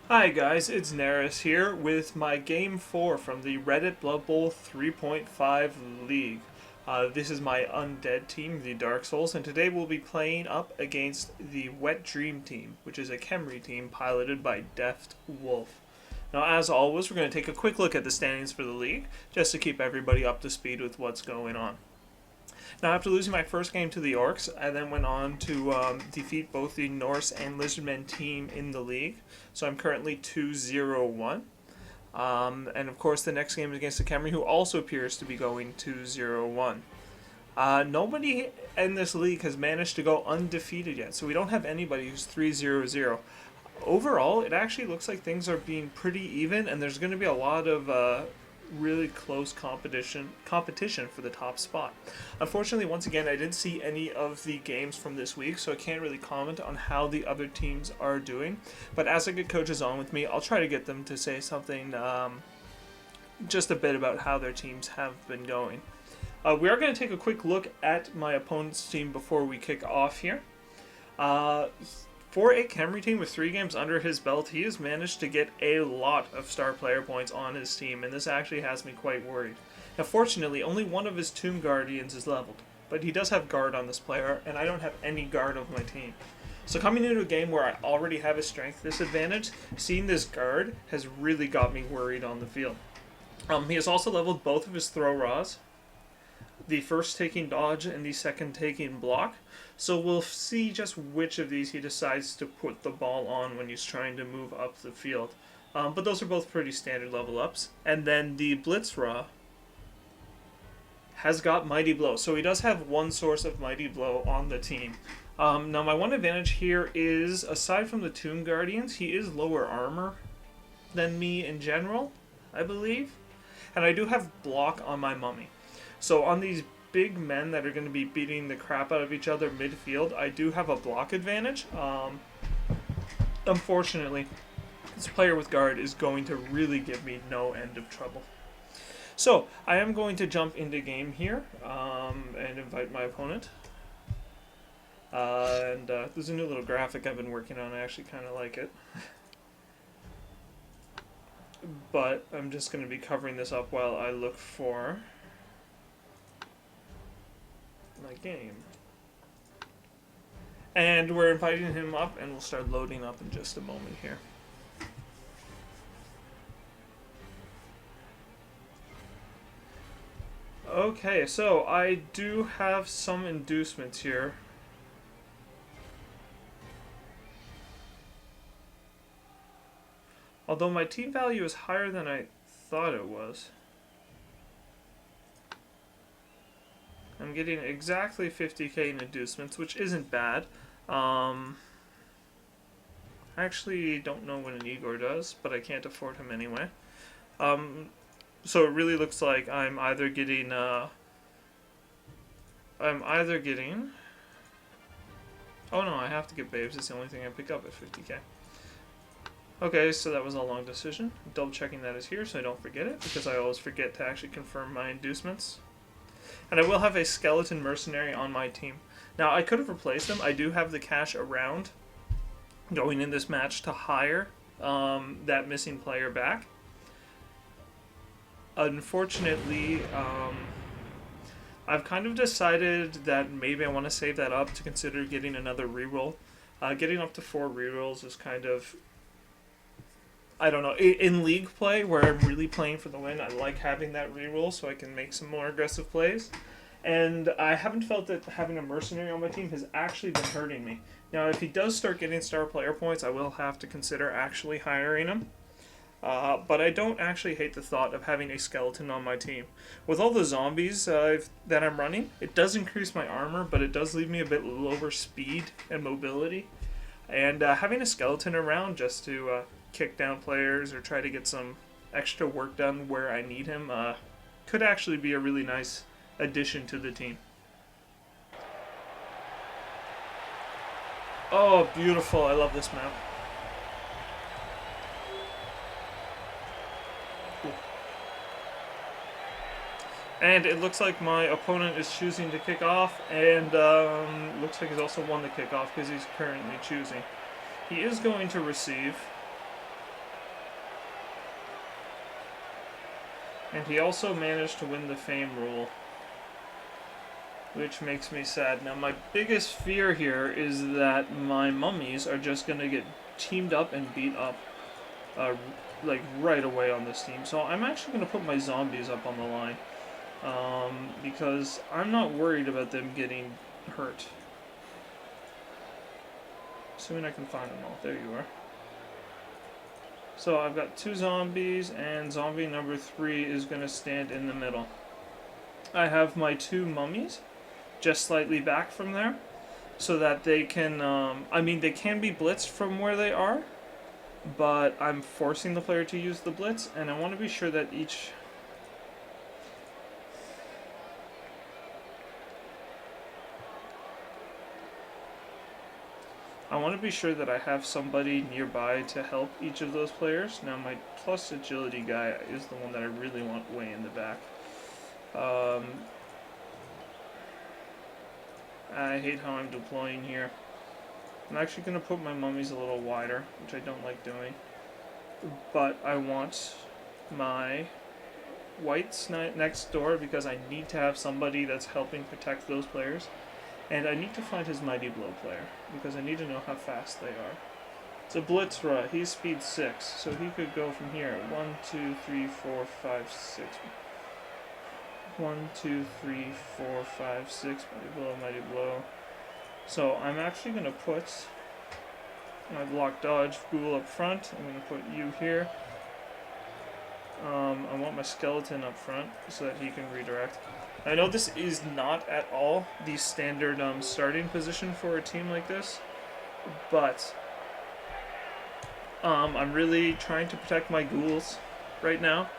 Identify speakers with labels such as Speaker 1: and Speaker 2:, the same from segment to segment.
Speaker 1: Hi guys, it's Nerris here with my Game 4 from the RBBL 3.5 League. This is my Undead team, the Dark Souls, and today we'll be playing up against the Wet Dream team, which is a Khemri team piloted by Deft Wolf. Now, as always, we're going to take a quick look at the standings for the league, just to keep everybody up to speed with what's going on. Now, after losing my first game to the Orcs, I then went on to defeat both the Norse and Lizardmen team in the league. So I'm currently 2-0-1. And of course, the next game is against the Khemri, who also appears to be going 2-0-1. Nobody in this league has managed to go undefeated yet, so we don't have anybody who's 3-0-0. Overall, it actually looks like things are being pretty even, and there's going to be a lot of really close competition for the top spot. Unfortunately, once again, I didn't see any of the games from this week, so I can't really comment on how the other teams are doing. But as I get coaches on with me, I'll try to get them to say something just a bit about how their teams have been going. We are going to take a quick look at my opponent's team before we kick off here. For a Khemri team with 3 games under his belt, he has managed to get a lot of star player points on his team, and this actually has me quite worried. Now, fortunately, only one of his Tomb Guardians is leveled, but he does have guard on this player, and I don't have any guard of my team. So coming into a game where I already have a strength disadvantage, seeing this guard has really got me worried on the field. He has also leveled both of his throw raws, the first taking dodge and the second taking block. So we'll see just which of these he decides to put the ball on when he's trying to move up the field. But those are both pretty standard level ups. And then the Blitz Raw has got Mighty Blow. So he does have one source of Mighty Blow on the team. Now my one advantage here is, aside from the Tomb Guardians, he is lower armor than me in general, I believe. And I do have block on my Mummy. So on these big men that are going to be beating the crap out of each other midfield, I do have a block advantage. Unfortunately, this player with guard is going to really give me no end of trouble. So I am going to jump into game here and invite my opponent. There's a new little graphic I've been working on. I actually kind of like it. But I'm just going to be covering this up while I look for my game. And we're inviting him up, and we'll start loading up in just a moment here. Okay, so I do have some inducements here. Although my team value is higher than I thought it was. I'm getting exactly 50k in inducements, which isn't bad. I actually don't know what an Igor does, but I can't afford him anyway. So it really looks like I'm either getting oh no, I have to get Babes. It's the only thing I pick up at 50k. Okay, so that was a long decision. Double checking that is here so I don't forget it, because I always forget to actually confirm my inducements. And I will have a skeleton mercenary on my team. Now, I could have replaced them. I do have the cash around going in this match to hire that missing player back. Unfortunately, I've kind of decided that maybe I want to save that up to consider getting another reroll. Getting up to 4 rerolls is kind of, I don't know, in league play where I'm really playing for the win, I like having that reroll so I can make some more aggressive plays. And I haven't felt that having a mercenary on my team has actually been hurting me. Now, if he does start getting star player points, I will have to consider actually hiring him. But I don't actually hate the thought of having a skeleton on my team. With all the zombies that I'm running, it does increase my armor, but it does leave me a bit lower speed and mobility. And having a skeleton around just to kick down players or try to get some extra work done where I need him could actually be a really nice addition to the team. Oh, beautiful. I love this map. Cool. And it looks like my opponent is choosing to kick off, and looks like he's also won the kickoff because he's currently choosing. He is going to receive. And he also managed to win the fame rule, which makes me sad. Now, my biggest fear here is that my mummies are just going to get teamed up and beat up like right away on this team. So I'm actually going to put my zombies up on the line because I'm not worried about them getting hurt. Assuming I can find them all. There you are. So I've got 2 zombies, and zombie number 3 is going to stand in the middle. I have my 2 mummies just slightly back from there, so that they can, I mean, they can be blitzed from where they are, but I'm forcing the player to use the blitz, and I want to be sure that I have somebody nearby to help each of those players. Now, my plus agility guy is the one that I really want way in the back. I hate how I'm deploying here. I'm actually going to put my mummies a little wider, which I don't like doing. But I want my whites next door because I need to have somebody that's helping protect those players. And I need to find his Mighty Blow player because I need to know how fast they are. It's a Blitzra. He's speed 6, so he could go from here. 1, 2, 3, 4, 5, 6. 1, 2, 3, 4, 5, 6. Mighty Blow, Mighty Blow. So I'm actually going to put my block dodge ghoul up front. I'm going to put you here. I want my skeleton up front so that he can redirect. I know this is not at all the standard starting position for a team like this, but I'm really trying to protect my ghouls right now.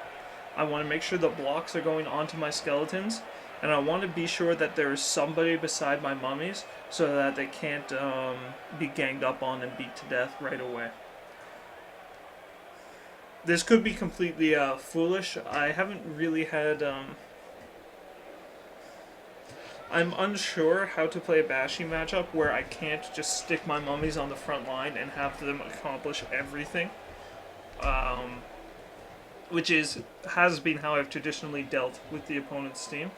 Speaker 1: I want to make sure the blocks are going onto my skeletons, and I want to be sure that there is somebody beside my mummies so that they can't be ganged up on and beat to death right away. This could be completely foolish. I haven't really had... I'm unsure how to play a Bashy matchup where I can't just stick my mummies on the front line and have them accomplish everything. Which has been how I've traditionally dealt with the opponent's team.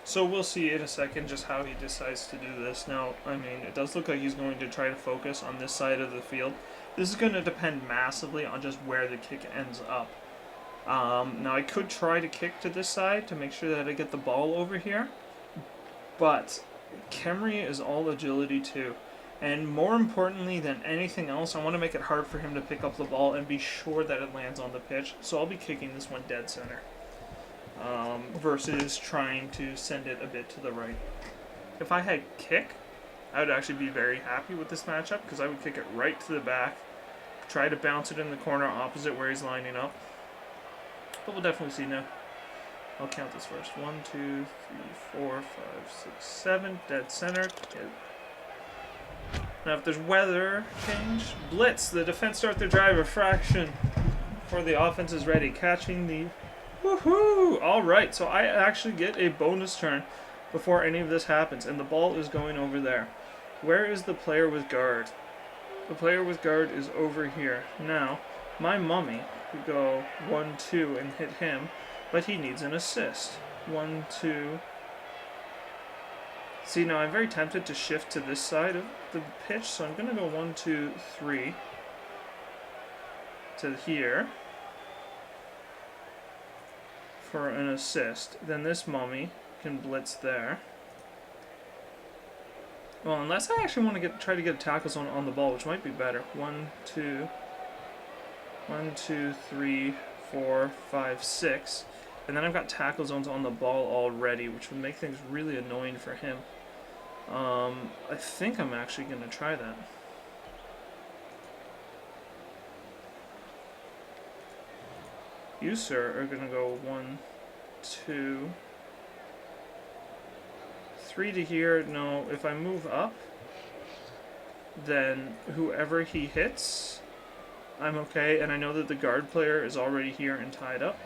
Speaker 1: So we'll see in a second just how he decides to do this. Now, I mean, it does look like he's going to try to focus on this side of the field. This is going to depend massively on just where the kick ends up. Now, I could try to kick to this side to make sure that I get the ball over here. But Khemri is all agility too. And more importantly than anything else, I want to make it hard for him to pick up the ball and be sure that it lands on the pitch. So I'll be kicking this one dead center. Versus trying to send it a bit to the right. If I had kick, I would actually be very happy with this matchup because I would kick it right to the back, try to bounce it in the corner opposite where he's lining up. But we'll definitely see now. I'll count this first. 1, 2, 3, 4, 5, 6, 7. Dead center. Good. Now if there's weather change, blitz. The defense start their drive a fraction before the offense is ready. Catching the... Woohoo! Alright, so I actually get a bonus turn before any of this happens, and the ball is going over there. Where is the player with guard? The player with guard is over here. Now, my mummy could go 1, 2 and hit him, but he needs an assist. 1, 2. See, now I'm very tempted to shift to this side of the pitch, so I'm going to go 1, 2, 3 to here for an assist. Then this mummy can blitz there. Well, unless I actually want to try to get a tackle zone on the ball, which might be better. 1, 2, 1, 2, 3, 4, 5, 6. And then I've got tackle zones on the ball already, which would make things really annoying for him. I think I'm actually going to try that. You, sir, are going to go 1, 2, 3 to here. No, if I move up, then whoever he hits, I'm okay. And I know that the guard player is already here and tied up.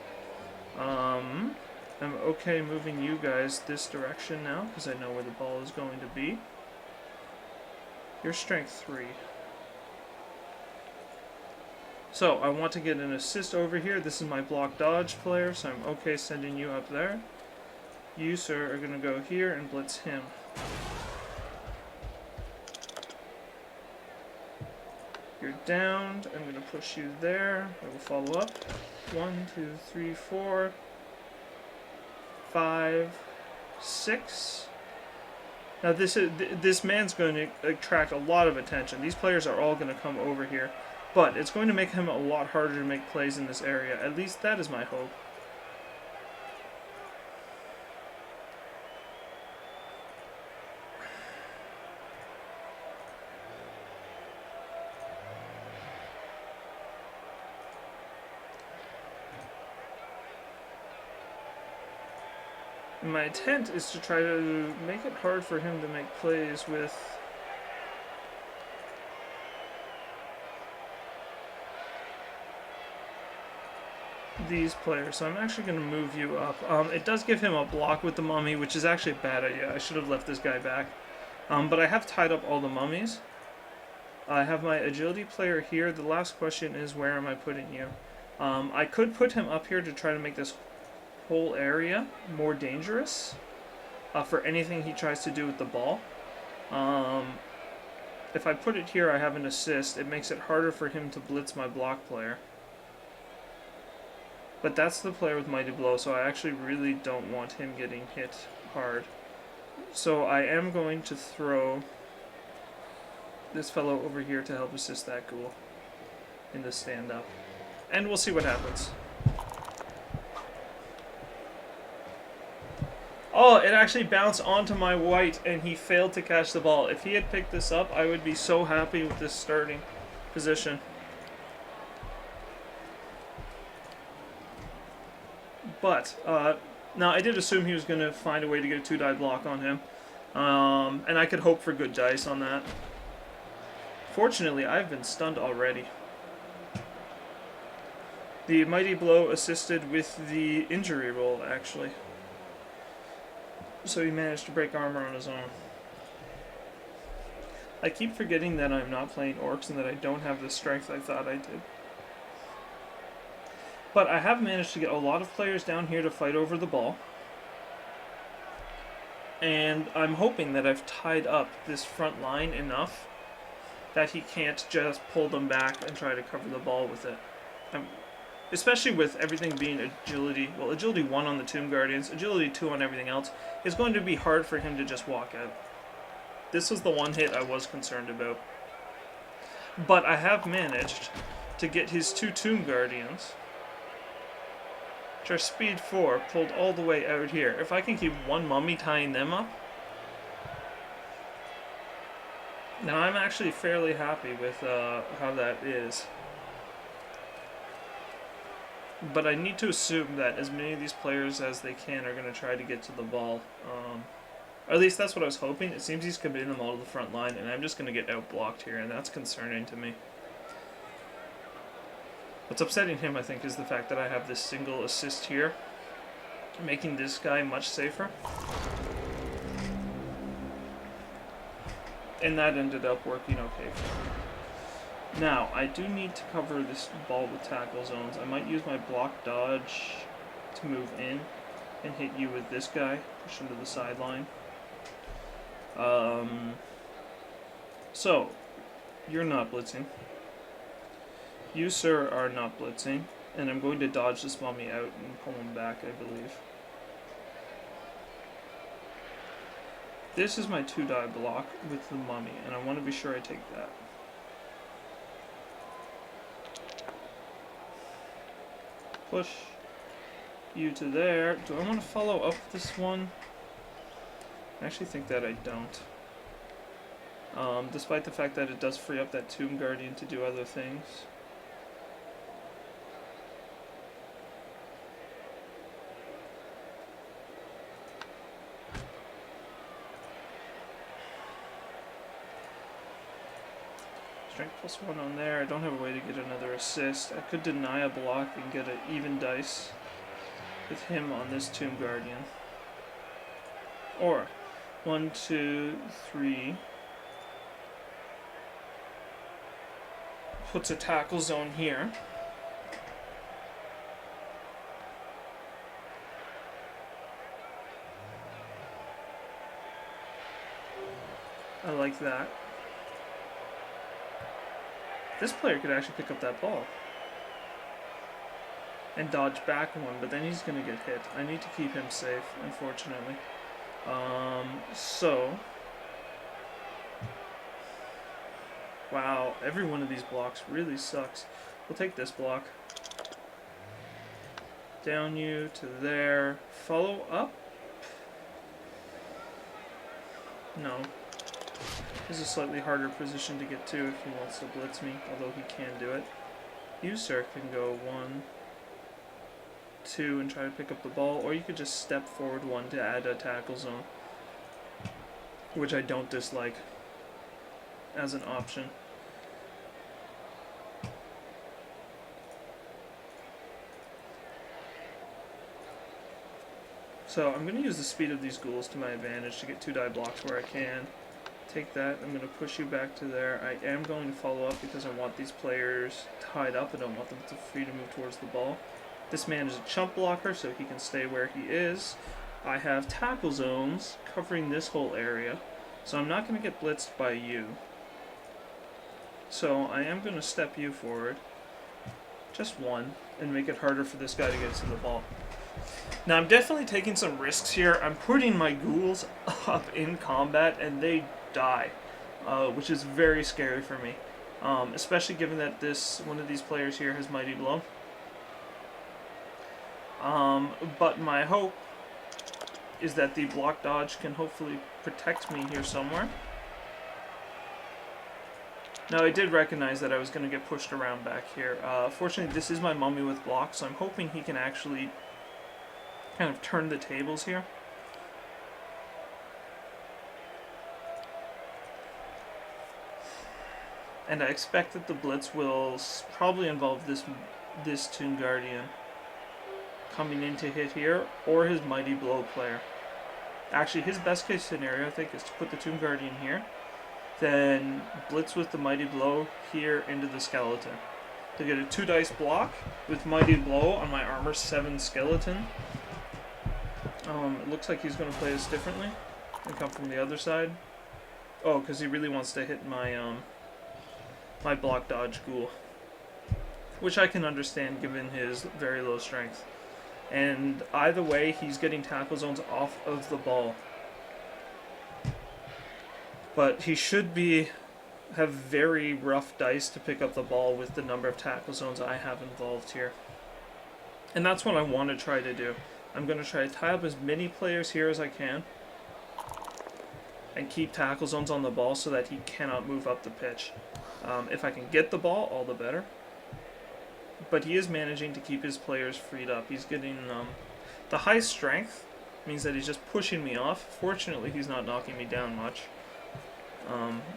Speaker 1: I'm okay moving you guys this direction now, because I know where the ball is going to be. You're strength 3. So, I want to get an assist over here. This is my block dodge player, so I'm okay sending you up there. You, sir, are going to go here and blitz him. You're downed. I'm going to push you there. I will follow up. 1, 2, 3, 4, 5, 6. Now this man's going to attract a lot of attention. These players are all going to come over here. But it's going to make him a lot harder to make plays in this area. At least that is my hope. My intent is to try to make it hard for him to make plays with these players. So I'm actually going to move you up. It does give him a block with the mummy, which is actually a bad idea. I should have left this guy back. But I have tied up all the mummies. I have my agility player here. The last question is, where am I putting you? I could put him up here to try to make this whole area more dangerous for anything he tries to do with the ball. If I put it here, I have an assist. It makes it harder for him to blitz my block player. But that's the player with Mighty Blow, so I actually really don't want him getting hit hard. So I am going to throw this fellow over here to help assist that ghoul in the stand-up. And we'll see what happens. Oh, it actually bounced onto my white, and he failed to catch the ball. If he had picked this up, I would be so happy with this starting position. But, now I did assume he was going to find a way to get a 2-die block on him. And I could hope for good dice on that. Fortunately, I've been stunned already. The Mighty Blow assisted with the injury roll, actually. So he managed to break armor on his own. I keep forgetting that I'm not playing orcs and that I don't have the strength I thought I did. But I have managed to get a lot of players down here to fight over the ball. And I'm hoping that I've tied up this front line enough that he can't just pull them back and try to cover the ball with it. Especially with everything being agility, well, agility 1 on the Tomb Guardians, agility 2 on everything else, it's going to be hard for him to just walk out. This was the one hit I was concerned about. But I have managed to get his 2 Tomb Guardians, which are speed 4, pulled all the way out here. If I can keep one mummy tying them up, now I'm actually fairly happy with how that is. But I need to assume that as many of these players as they can are going to try to get to the ball. Or at least that's what I was hoping. It seems he's committing them all to the front line, and I'm just going to get outblocked here, and that's concerning to me. What's upsetting him, I think, is the fact that I have this single assist here, making this guy much safer. And that ended up working okay for me. Now, I do need to cover this ball with tackle zones. I might use my block dodge to move in and hit you with this guy, push him to the sideline. So, you're not blitzing. You, sir, are not blitzing. And I'm going to dodge this mummy out and pull him back, I believe. This is my 2-die block with the mummy, and I want to be sure I take that. Push you to there. Do I want to follow up this one? I actually think that I don't. Despite the fact that it does free up that Tomb Guardian to do other things. strength +1 on there. I don't have a way to get another assist. I could deny a block and get an even dice with him on this Tomb Guardian. Or 1, 2, 3. Puts a tackle zone here. I like that. This player could actually pick up that ball and dodge back one, but then he's going to get hit. I need to keep him safe, unfortunately. Wow, every one of these blocks really sucks. We'll take this block. Down you to there. Follow up? No. This is a slightly harder position to get to if he wants to blitz me, although he can do it. You, sir, can go 1, 2 and try to pick up the ball, or you could just step forward 1 to add a tackle zone, which I don't dislike as an option. So I'm going to use the speed of these ghouls to my advantage to get 2 die blocks where I can. Take that, I'm going to push you back to there. I am going to follow up because I want these players tied up. I don't want them free to move towards the ball. This man is a chump blocker, so he can stay where he is. I have tackle zones covering this whole area, so I'm not going to get blitzed by you. So I am going to step you forward, just 1, and make it harder for this guy to get to the ball. Now I'm definitely taking some risks here. I'm putting my ghouls up in combat and they die, which is very scary for me, especially given that one of these players here has Mighty Blow. But my hope is that the block dodge can hopefully protect me here somewhere. Now I did recognize that I was going to get pushed around back here. Fortunately this is my mummy with blocks, so I'm hoping he can actually kind of turn the tables here. And I expect that the blitz will probably involve this Tomb Guardian coming in to hit here, or his Mighty Blow player. Actually, his best case scenario, I think, is to put the Tomb Guardian here, then blitz with the Mighty Blow here into the skeleton. To get a 2 dice block with Mighty Blow on my armor 7 skeleton. It looks like he's going to play this differently and come from the other side. Oh, because he really wants to hit my my block dodge ghoul, which I can understand given his very low strength. And either way, he's getting tackle zones off of the ball. But he should have very rough dice to pick up the ball with the number of tackle zones I have involved here. And that's what I want to try to do. I'm going to try to tie up as many players here as I can and keep tackle zones on the ball so that he cannot move up the pitch. If I can get the ball, all the better. But he is managing to keep his players freed up. He's getting the high strength means that he's just pushing me off. Fortunately, he's not knocking me down much.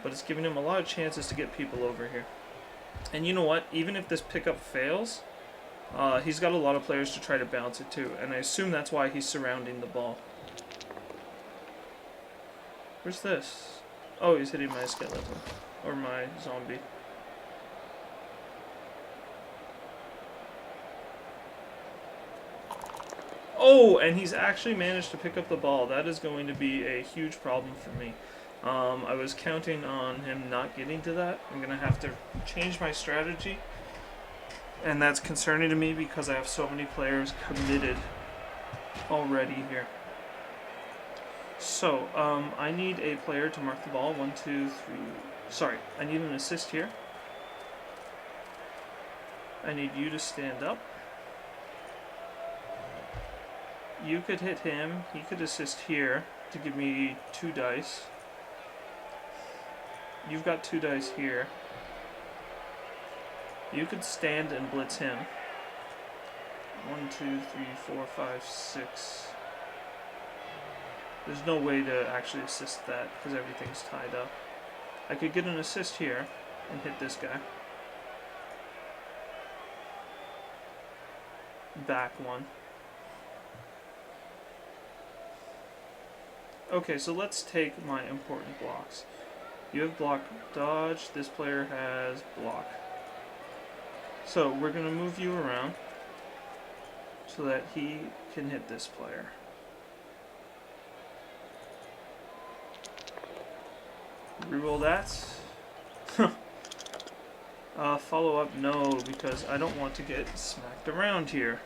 Speaker 1: But it's giving him a lot of chances to get people over here. And you know what? Even if this pickup fails, he's got a lot of players to try to bounce it to, and I assume that's why he's surrounding the ball. Where's this? Oh, he's hitting my skeleton. Or my zombie. Oh, and he's actually managed to pick up the ball. That is going to be a huge problem for me. I was counting on him not getting to that. I'm going to have to change my strategy. And that's concerning to me because I have so many players committed already here. So, I need a player to mark the ball. 1, 2, 3. Sorry, I need an assist here. I need you to stand up. You could hit him. He could assist here to give me 2 dice. You've got 2 dice here. You could stand and blitz him. 1, 2, 3, 4, 5, 6. There's no way to actually assist that because everything's tied up. I could get an assist here. and hit this guy. Back one. Okay, so let's take my important blocks. You have block dodge, this player has block. So we're going to move you around so that he can hit this player. Reroll that. Follow up, no, because I don't want to get smacked around here.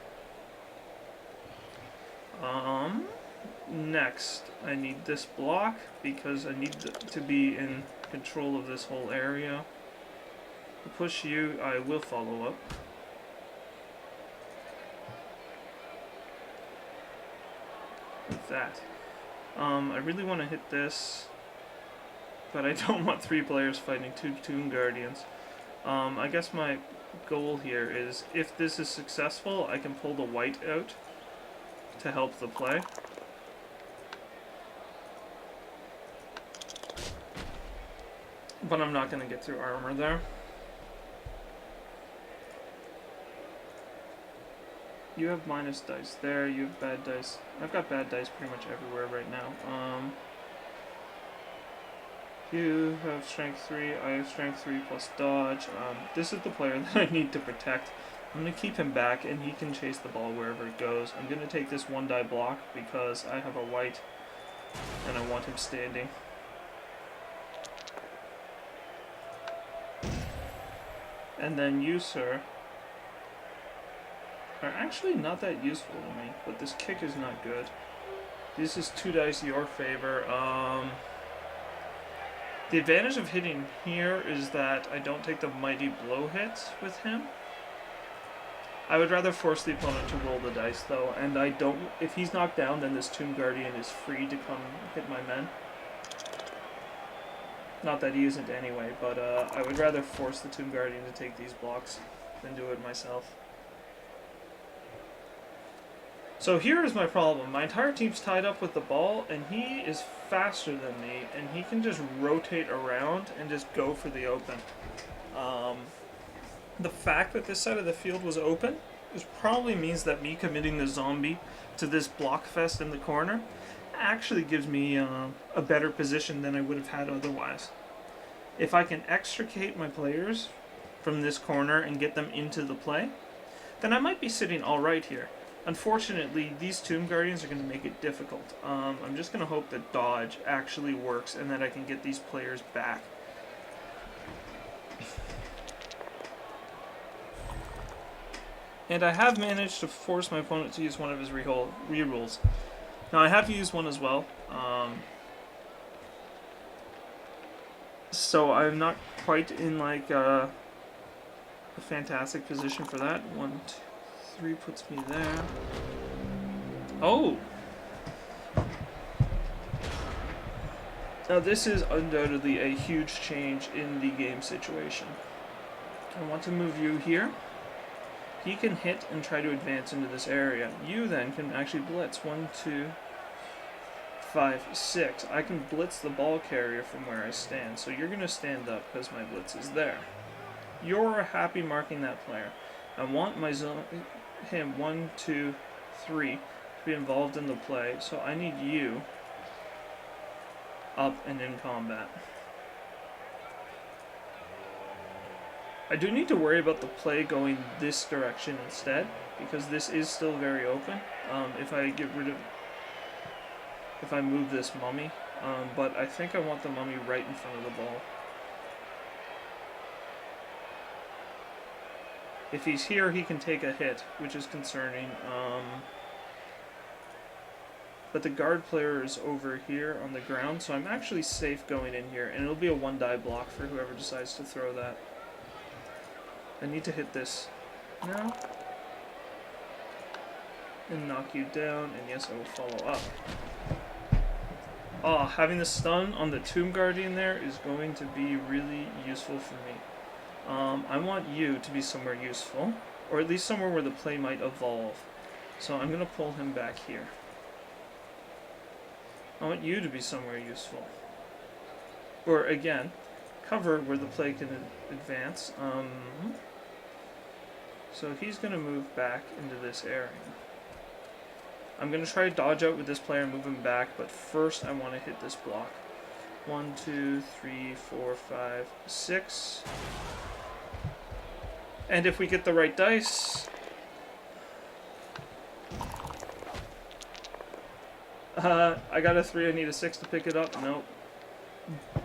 Speaker 1: Next, I need this block because I need to be in control of this whole area. To push you, I will follow up. With that. I really want to hit this, but I don't want 3 players fighting 2 Tomb Guardians. I guess my goal here is, if this is successful, I can pull the white out to help the play. But I'm not going to get through armor there. You have minus dice there, you have bad dice. I've got bad dice pretty much everywhere right now. You have strength 3, I have strength 3 plus dodge. This is the player that I need to protect. I'm going to keep him back and he can chase the ball wherever it goes. I'm going to take this 1-die block because I have a white and I want him standing. And then you, sir, are actually not that useful to me, but this kick is not good. This is 2 dice your favor. The advantage of hitting here is that I don't take the mighty blow hits with him. I would rather force the opponent to roll the dice though, and I don't. If he's knocked down, then this Tomb Guardian is free to come hit my men. Not that he isn't anyway, but I would rather force the Tomb Guardian to take these blocks than do it myself. So here is my problem. My entire team's tied up with the ball, and he is faster than me, and he can just rotate around and just go for the open. The fact that this side of the field was open probably means that me committing the zombie to this block fest in the corner actually gives me a better position than I would have had otherwise. If I can extricate my players from this corner and get them into the play, then I might be sitting alright here. Unfortunately, these Tomb Guardians are going to make it difficult. I'm just going to hope that dodge actually works and that I can get these players back. And I have managed to force my opponent to use one of his rerolls. Now, I have used one as well. So I'm not quite in like a fantastic position for that. 1, 2, 3 puts me there. Oh! Now this is undoubtedly a huge change in the game situation. I want to move you here. He can hit and try to advance into this area. You then can actually blitz. 1, 2, 5, 6. I can blitz the ball carrier from where I stand. So you're going to stand up because my blitz is there. You're happy marking that player. I want my him 1, 2, 3 to be involved in the play. So I need you up and in combat. I do need to worry about the play going this direction instead, because this is still very open. If I move this mummy, but I think I want the mummy right in front of the ball. If he's here, he can take a hit, which is concerning. But the guard player is over here on the ground, so I'm actually safe going in here, and it'll be a 1-die block for whoever decides to throw that. I need to hit this now and knock you down, and yes, I will follow up. Oh, having the stun on the Tomb Guardian there is going to be really useful for me. I want you to be somewhere useful, or at least somewhere where the play might evolve. So I'm going to pull him back here. I want you to be somewhere useful. Or again, cover where the play can advance. So he's going to move back into this area. I'm going to try to dodge out with this player and move him back, but first I want to hit this block. 1, 2, 3, 4, 5, 6. And if we get the right dice... I got a 3, I need a 6 to pick it up. Nope.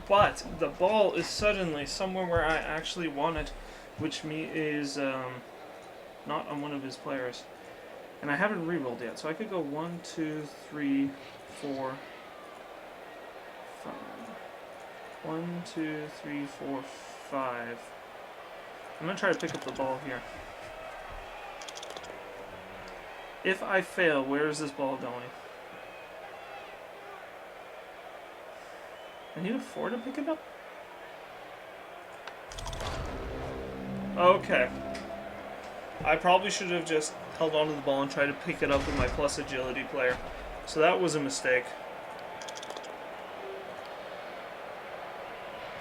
Speaker 1: But the ball is suddenly somewhere where I actually want it, which is not on one of his players. And I haven't rerolled yet, so I could go 1, 2, 3, 4, 5. 1, 2, 3, 4, 5. I'm going to try to pick up the ball here. If I fail, where is this ball going? I need a 4 to pick it up? Okay. I probably should have just held onto the ball and tried to pick it up with my plus agility player. So that was a mistake.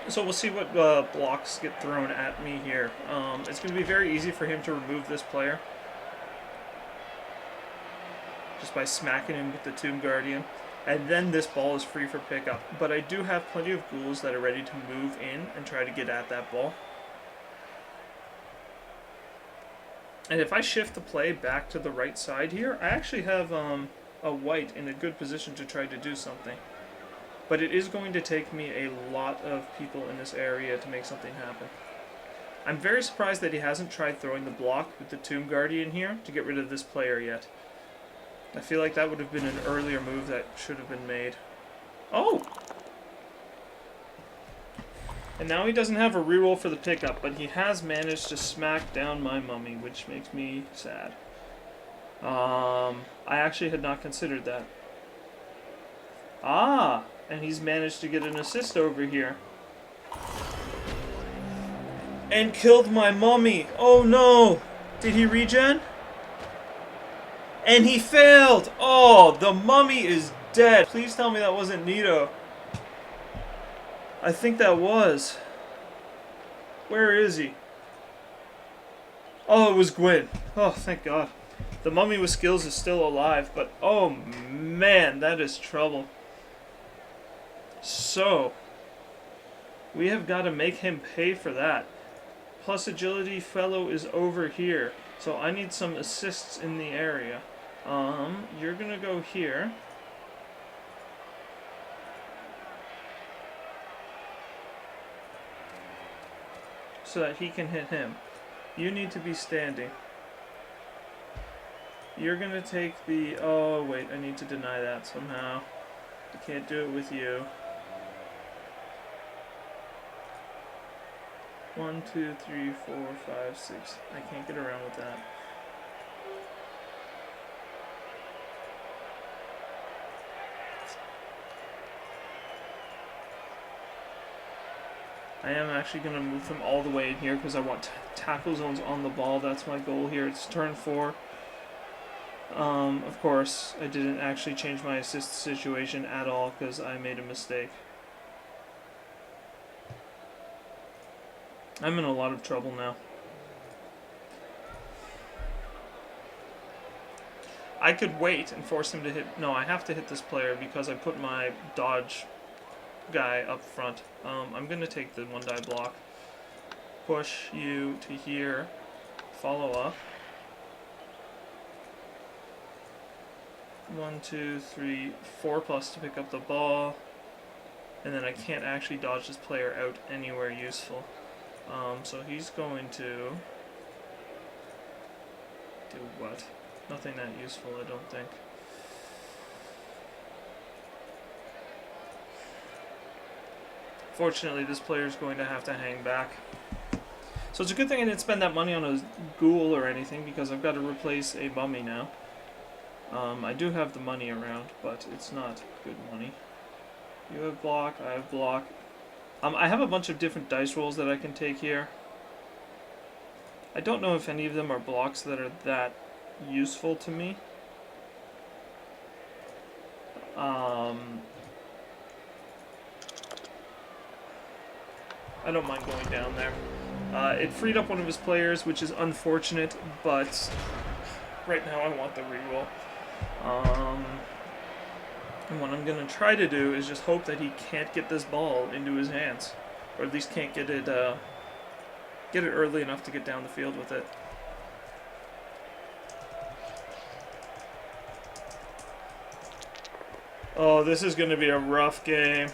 Speaker 1: So we'll see what blocks get thrown at me here. It's going to be very easy for him to remove this player. Just by smacking him with the Tomb Guardian. And then this ball is free for pickup. But I do have plenty of ghouls that are ready to move in and try to get at that ball. And if I shift the play back to the right side here, I actually have a white in a good position to try to do something. But it is going to take me a lot of people in this area to make something happen. I'm very surprised that he hasn't tried throwing the block with the Tomb Guardian here to get rid of this player yet. I feel like that would have been an earlier move that should have been made. Oh! And now he doesn't have a reroll for the pickup, but he has managed to smack down my mummy, which makes me sad. I actually had not considered that. Ah! And he's managed to get an assist over here. And killed my mummy! Oh no! Did he regen? And he failed! Oh, the mummy is dead. Please tell me that wasn't Nito. I think that was. Where is he? Oh, it was Gwyn. Oh, thank God. The mummy with skills is still alive, but oh man, that is trouble. So, we have got to make him pay for that. Plus agility fellow is over here. So I need some assists in the area. You're gonna go here. So that he can hit him. You need to be standing. You're gonna take the... Oh, wait, I need to deny that somehow. I can't do it with you. 1, 2, 3, 4, 5, 6. I can't get around with that. I am actually going to move him all the way in here because I want tackle zones on the ball. That's my goal here. It's turn 4. Of course, I didn't actually change my assist situation at all because I made a mistake. I'm in a lot of trouble now. I could wait and force him to hit... No, I have to hit this player because I put my dodge guy up front. I'm going to take the 1 die block. Push you to here. Follow up. 1, 2, 3, 4 plus to pick up the ball. And then I can't actually dodge this player out anywhere useful. So he's going to do what? Nothing that useful, I don't think. Fortunately, this player is going to have to hang back. So it's a good thing I didn't spend that money on a ghoul or anything, because I've got to replace a mummy now. I do have the money around, but it's not good money. You have block, I have block. I have a bunch of different dice rolls that I can take here. I don't know if any of them are blocks that are that useful to me. I don't mind going down there. It freed up one of his players, which is unfortunate, but right now I want the reroll. And what I'm going to try to do is just hope that he can't get this ball into his hands. Or at least can't get it early enough to get down the field with it. Oh, this is going to be a rough game.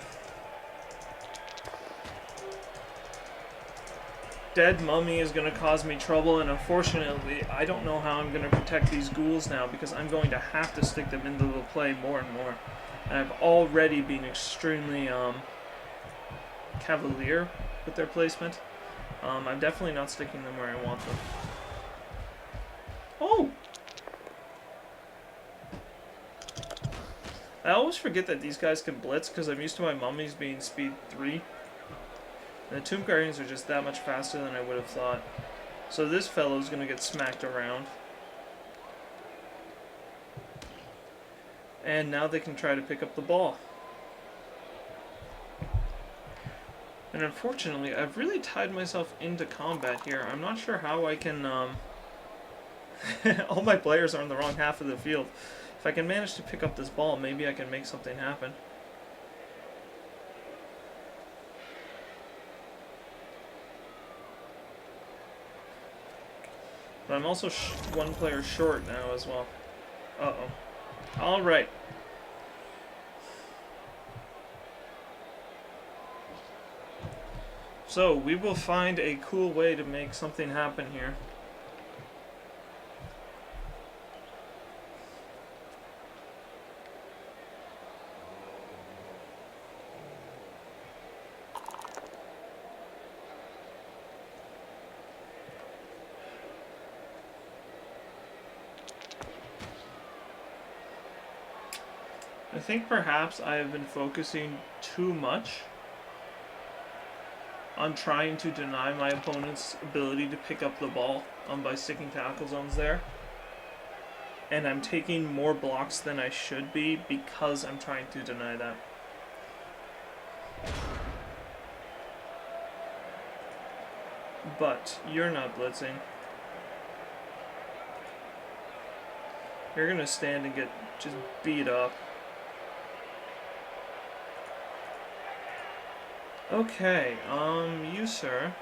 Speaker 1: Dead mummy is going to cause me trouble, and unfortunately, I don't know how I'm going to protect these ghouls now, because I'm going to have to stick them into the play more and more. And I've already been extremely cavalier with their placement. I'm definitely not sticking them where I want them. Oh! I always forget that these guys can blitz because I'm used to my mummies being speed 3. And the Tomb Guardians are just that much faster than I would have thought. So this fellow's going to get smacked around. And now they can try to pick up the ball. And unfortunately, I've really tied myself into combat here. I'm not sure how I can... all my players are on the wrong half of the field. If I can manage to pick up this ball, maybe I can make something happen. But I'm also one player short now as well. Uh-oh. Alright. So, we will find a cool way to make something happen here. I think perhaps I have been focusing too much on trying to deny my opponent's ability to pick up the ball by sticking tackle zones there. And I'm taking more blocks than I should be because I'm trying to deny that. But you're not blitzing. You're gonna stand and get just beat up. Okay, you, sir.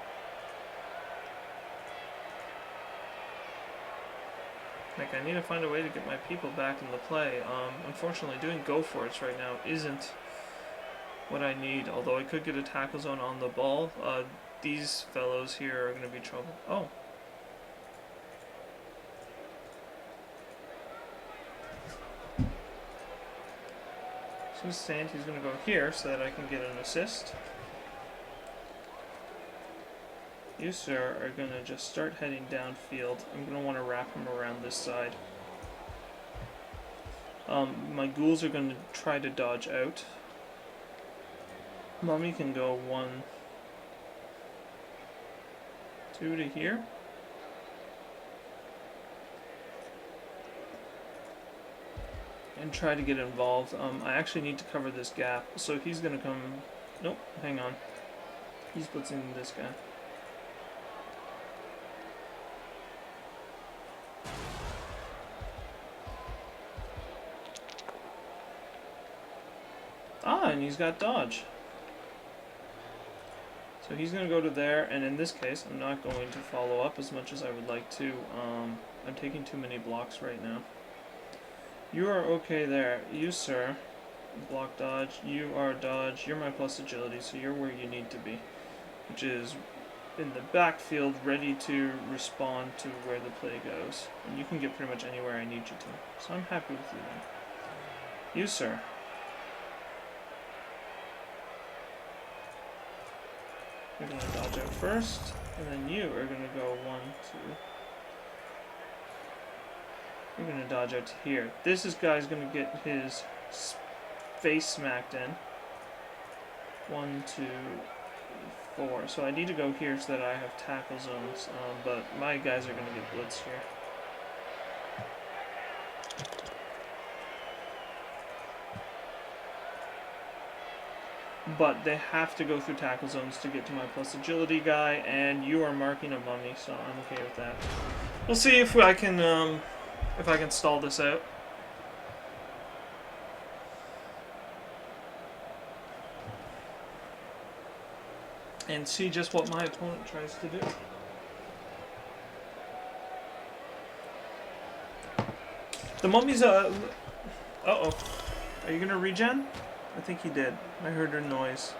Speaker 1: Like, I need to find a way to get my people back in the play. Unfortunately, doing go-for-its right now isn't what I need, although I could get a tackle zone on the ball. These fellows here are going to be trouble. Oh. So stand, he's going to go here so that I can get an assist. You, sir, are going to just start heading downfield. I'm going to want to wrap him around this side. My ghouls are going to try to dodge out. Mummy can go 1, 2 to here. And try to get involved. I actually need to cover this gap. So he's going to come... Nope, hang on. He's blitzing this guy. Ah, and he's got dodge. So he's going to go to there, and in this case, I'm not going to follow up as much as I would like to. I'm taking too many blocks right now. You are okay there. You, sir, block dodge. You are dodge. You're my plus agility, so you're where you need to be, which is in the backfield, ready to respond to where the play goes. And you can get pretty much anywhere I need you to. So I'm happy with you then. You, sir. You're going to dodge out first, and then you are going to go 1, 2. You're going to dodge out to here. This guy's going to get his face smacked in. 1, 2, 4. So I need to go here so that I have tackle zones, but my guys are going to get blitzed here. but they have to go through tackle zones to get to my plus agility guy, and you are marking a mummy, so I'm okay with that. We'll see if I can stall this out. And see just what my opponent tries to do. The mummy's uh-oh. Are you gonna regen? I think he did. I heard a noise.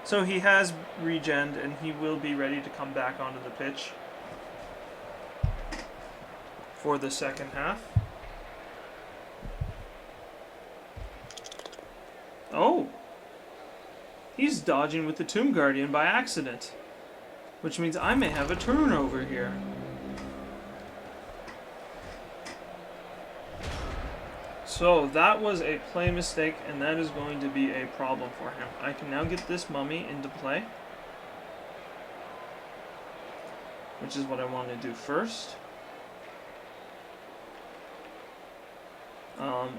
Speaker 1: So he has regened, and he will be ready to come back onto the pitch for the second half. Oh! He's dodging with the Tomb Guardian by accident, which means I may have a turnover here. So that was a play mistake, and that is going to be a problem for him. I can now get this mummy into play, which is what I want to do first.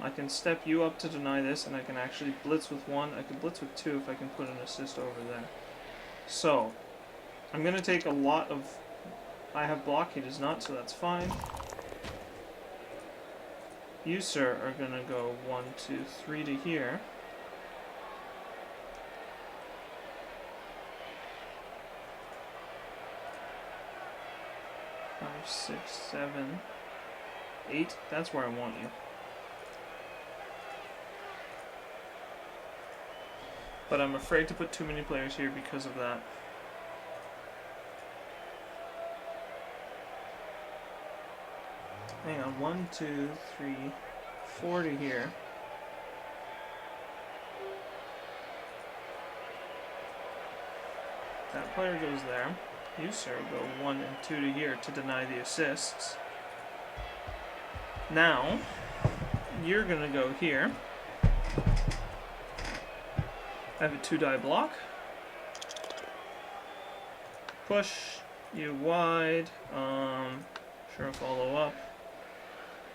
Speaker 1: I can step you up to deny this, and I can actually blitz with one. I can blitz with two if I can put an assist over there. So, I'm going to take a lot of... I have block, he does not, so that's fine. You, sir, are going to go 1, 2, 3 to here. Five, 6, 7, 8. That's where I want you. But I'm afraid to put too many players here because of that. Hang on, 1, 2, 3, 4 to here. That player goes there. You, sir, go 1 and 2 to here to deny the assists. Now, you're gonna go here. I have a 2-die block. Push you wide. Sure, follow up.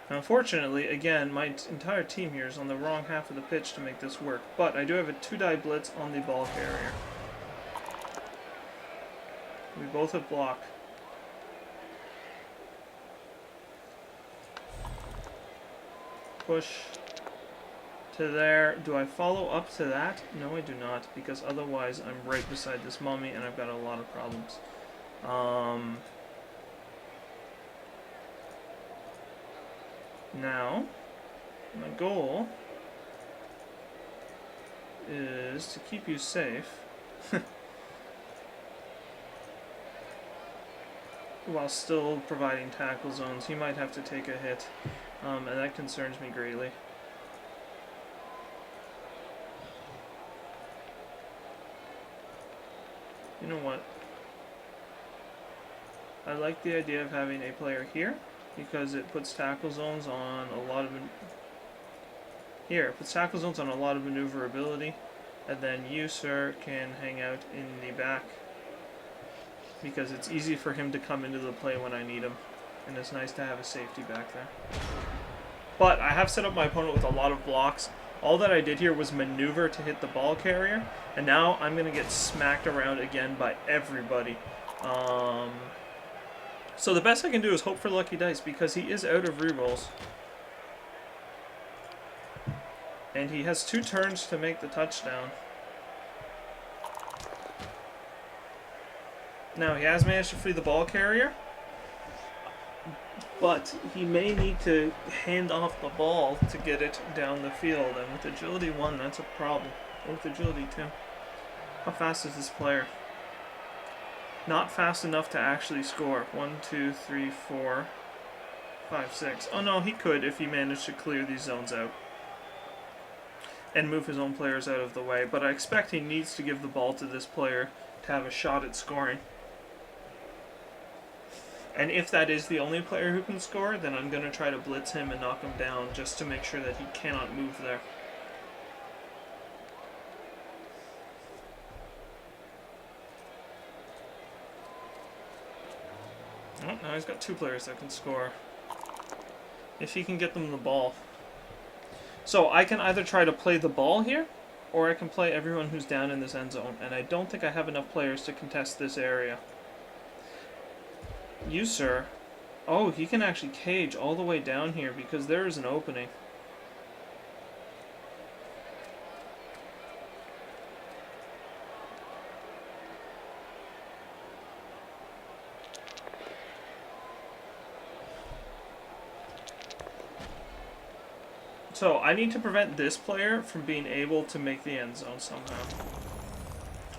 Speaker 1: Unfortunately, again, my entire team here is on the wrong half of the pitch to make this work. But I do have a 2-die blitz on the ball carrier. We both have block. Push to there. Do I follow up to that? No, I do not, because otherwise I'm right beside this mummy and I've got a lot of problems. Now, my goal is to keep you safe while still providing tackle zones. He might have to take a hit, and that concerns me greatly. You know what? I like the idea of having a player here, because it puts tackle zones on a lot of... Here, it puts tackle zones on a lot of maneuverability, and then you, sir, can hang out in the back, because it's easy for him to come into the play when I need him, and it's nice to have a safety back there. But I have set up my opponent with a lot of blocks. All that I did here was maneuver to hit the ball carrier, and now I'm going to get smacked around again by everybody. So the best I can do is hope for lucky dice, because he is out of rerolls. And he has 2 turns to make the touchdown. Now, he has managed to free the ball carrier, but he may need to hand off the ball to get it down the field, and with agility 1, that's a problem. Or with agility 2. How fast is this player? Not fast enough to actually score. 1, 2, 3, 4, 5, 6. Oh no, he could if he managed to clear these zones out and move his own players out of the way, but I expect he needs to give the ball to this player to have a shot at scoring. And if that is the only player who can score, then I'm going to try to blitz him and knock him down just to make sure that he cannot move there. Oh, now he's got 2 players that can score. If he can get them the ball. So I can either try to play the ball here, or I can play everyone who's down in this end zone, and I don't think I have enough players to contest this area. You, sir. Oh, he can actually cage all the way down here because there is an opening. So, I need to prevent this player from being able to make the end zone somehow.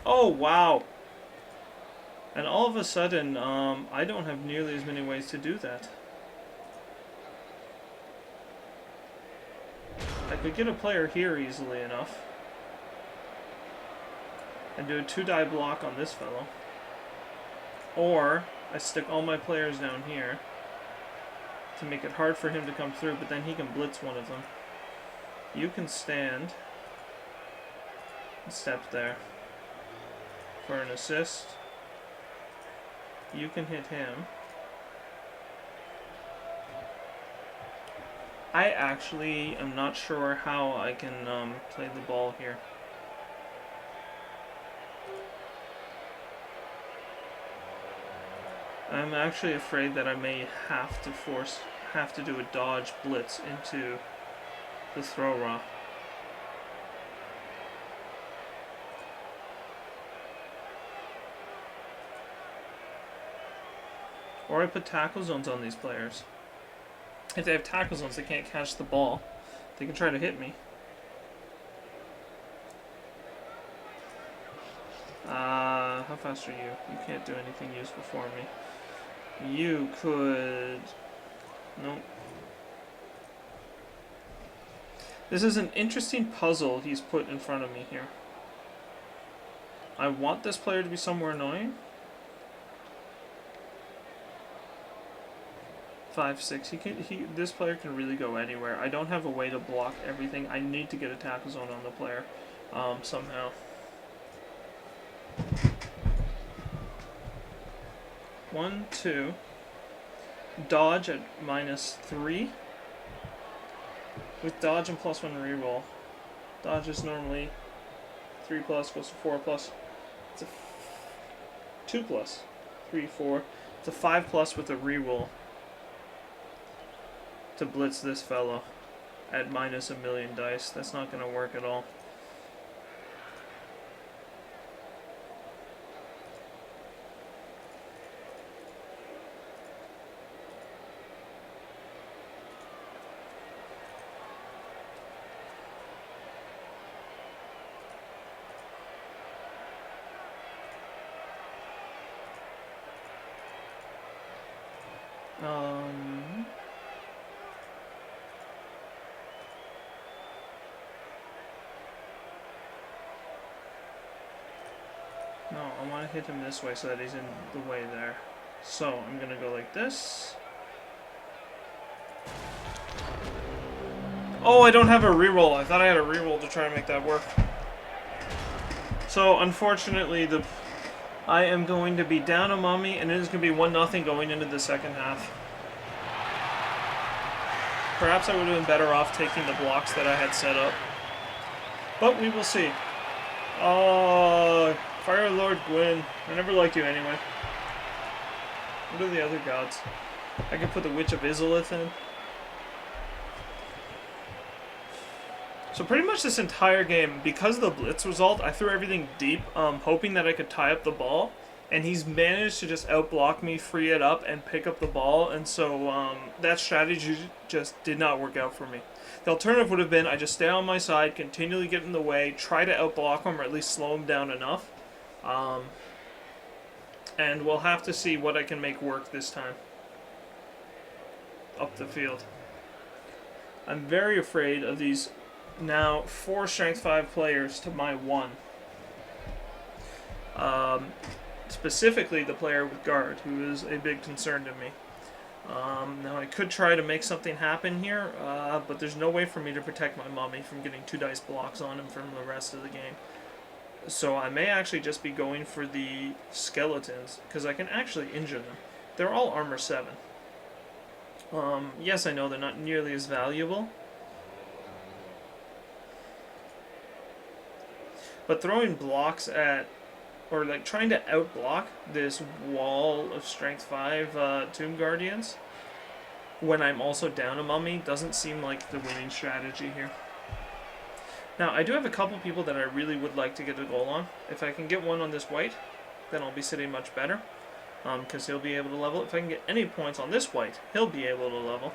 Speaker 1: Oh, wow! And all of a sudden, I don't have nearly as many ways to do that. I could get a player here easily enough. And do a 2-die block on this fellow. Or, I stick all my players down here to make it hard for him to come through, but then he can blitz one of them. You can stand and step there for an assist. You can hit him. I actually am not sure how I can play the ball here. I'm actually afraid that I may have to do a dodge blitz into the throw raw. Or I put tackle zones on these players. If they have tackle zones, they can't catch the ball. They can try to hit me. How fast are you? You can't do anything useful for me. You could... Nope. This is an interesting puzzle he's put in front of me here. I want this player to be somewhere annoying. 5'6". This player can really go anywhere. I don't have a way to block everything. I need to get a tackle zone on the player somehow. 1, 2. Dodge at -3. With dodge and +1 reroll. Dodge is normally 3+, goes to 4+. It's a 2+. 3, 4. It's a 5+ with a reroll to blitz this fellow at -1,000,000 dice. That's not going to work at all. No, I want to hit him this way so that he's in the way there. So, I'm going to go like this. Oh, I don't have a reroll. I thought I had a reroll to try to make that work. So, unfortunately, I am going to be down a mummy, and it is going to be 1-0 going into the second half. Perhaps I would have been better off taking the blocks that I had set up. But we will see. Fire Lord Gwyn. I never liked you anyway. What are the other gods? I could put the Witch of Izalith in. So pretty much this entire game, because of the blitz result, I threw everything deep, hoping that I could tie up the ball. And he's managed to just outblock me, free it up, and pick up the ball. And so that strategy just did not work out for me. The alternative would have been I just stay on my side, continually get in the way, try to outblock him or at least slow him down enough. And we'll have to see what I can make work this time. Up the field. I'm very afraid of these now 4 Strength 5 players to my 1. Specifically the player with guard, who is a big concern to me. Now I could try to make something happen here, but there's no way for me to protect my mummy from getting 2 dice blocks on him from the rest of the game. So I may actually just be going for the skeletons, because I can actually injure them. They're all armor 7. Yes, I know they're not nearly as valuable. But throwing blocks at, or like trying to outblock this wall of Strength 5 Tomb Guardians when I'm also down a mummy doesn't seem like the winning strategy here. Now, I do have a couple people that I really would like to get a goal on. If I can get one on this white, then I'll be sitting much better, because he'll be able to level. If I can get any points on this white, he'll be able to level.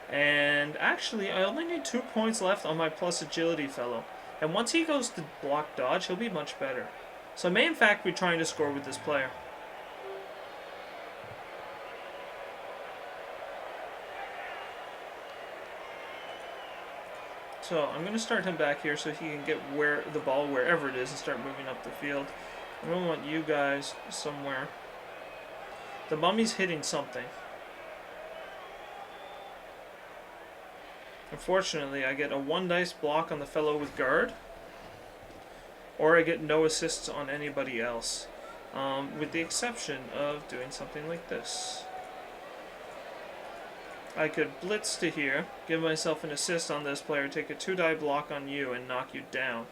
Speaker 1: And actually, I only need 2 points left on my plus agility fellow. And once he goes to block dodge, he'll be much better. So I may in fact be trying to score with this player. So I'm going to start him back here so he can get the ball wherever it is and start moving up the field. I'm going to want you guys somewhere. The mummy's hitting something. Unfortunately, I get a 1 dice block on the fellow with guard, or I get no assists on anybody else, with the exception of doing something like this. I could blitz to here, give myself an assist on this player, take a 2 die block on you, and knock you down.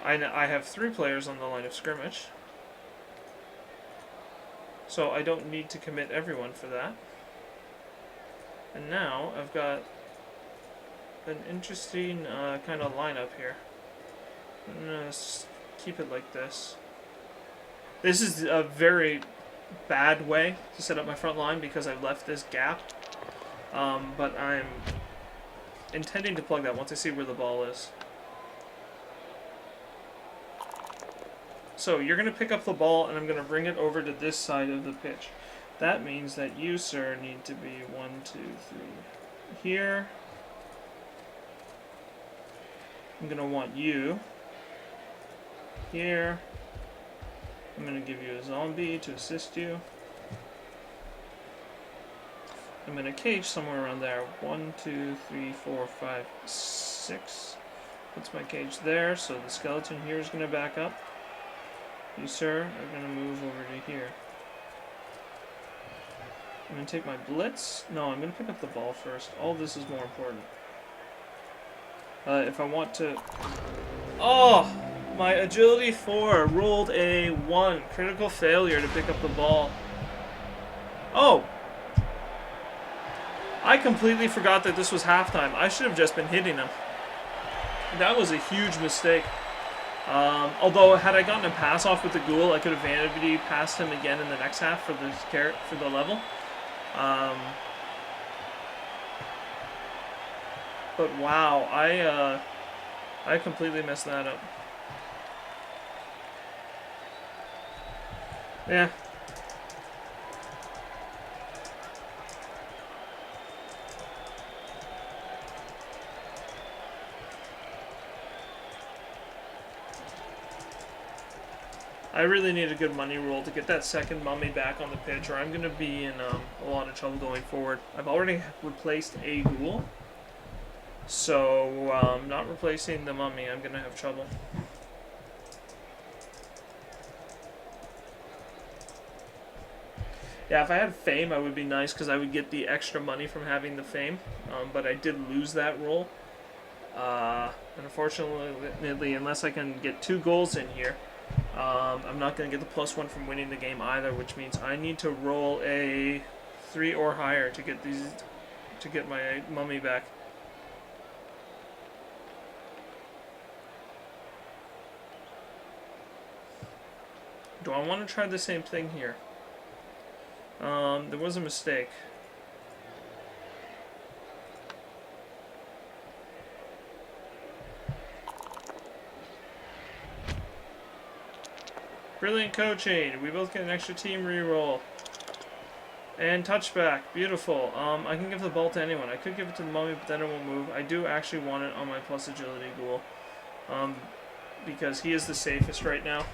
Speaker 1: I have 3 players on the line of scrimmage, so I don't need to commit everyone for that. And now I've got an interesting kind of lineup here. I'm going to keep it like this. This is a very bad way to set up my front line because I've left this gap. But I'm intending to plug that once I see where the ball is. So you're going to pick up the ball and I'm going to bring it over to this side of the pitch. That means that you, sir, need to be 1, 2, 3 here. I'm going to want you here. I'm going to give you a zombie to assist you. I'm going to cage somewhere around there. 1, 2, 3, 4, 5, 6. Puts my cage there, so the skeleton here is going to back up. You, sir, are going to move over to here. I'm going to take my blitz. No, I'm going to pick up the ball first. All this is more important. If I want to... Oh! My agility 4 rolled a 1. Critical failure to pick up the ball. Oh! I completely forgot that this was halftime. I should have just been hitting him. That was a huge mistake. Although, had I gotten a pass off with the ghoul, I could have vanity passed him again in the next half for the level. But wow, I completely messed that up. Yeah. I really need a good money roll to get that second mummy back on the pitch, or I'm going to be in a lot of trouble going forward. I've already replaced a ghoul, so not replacing the mummy, I'm going to have trouble. Yeah, if I had fame, I would be nice because I would get the extra money from having the fame, but I did lose that roll. And unfortunately, unless I can get 2 goals in here, I'm not going to get the +1 from winning the game either, which means I need to roll a 3 or higher to get my mummy back. Do I want to try the same thing here? There was a mistake. Brilliant coaching. We both get an extra team reroll. And touchback. Beautiful. I can give the ball to anyone. I could give it to the mummy, but then it won't move. I do actually want it on my plus agility ghoul. Because he is the safest right now.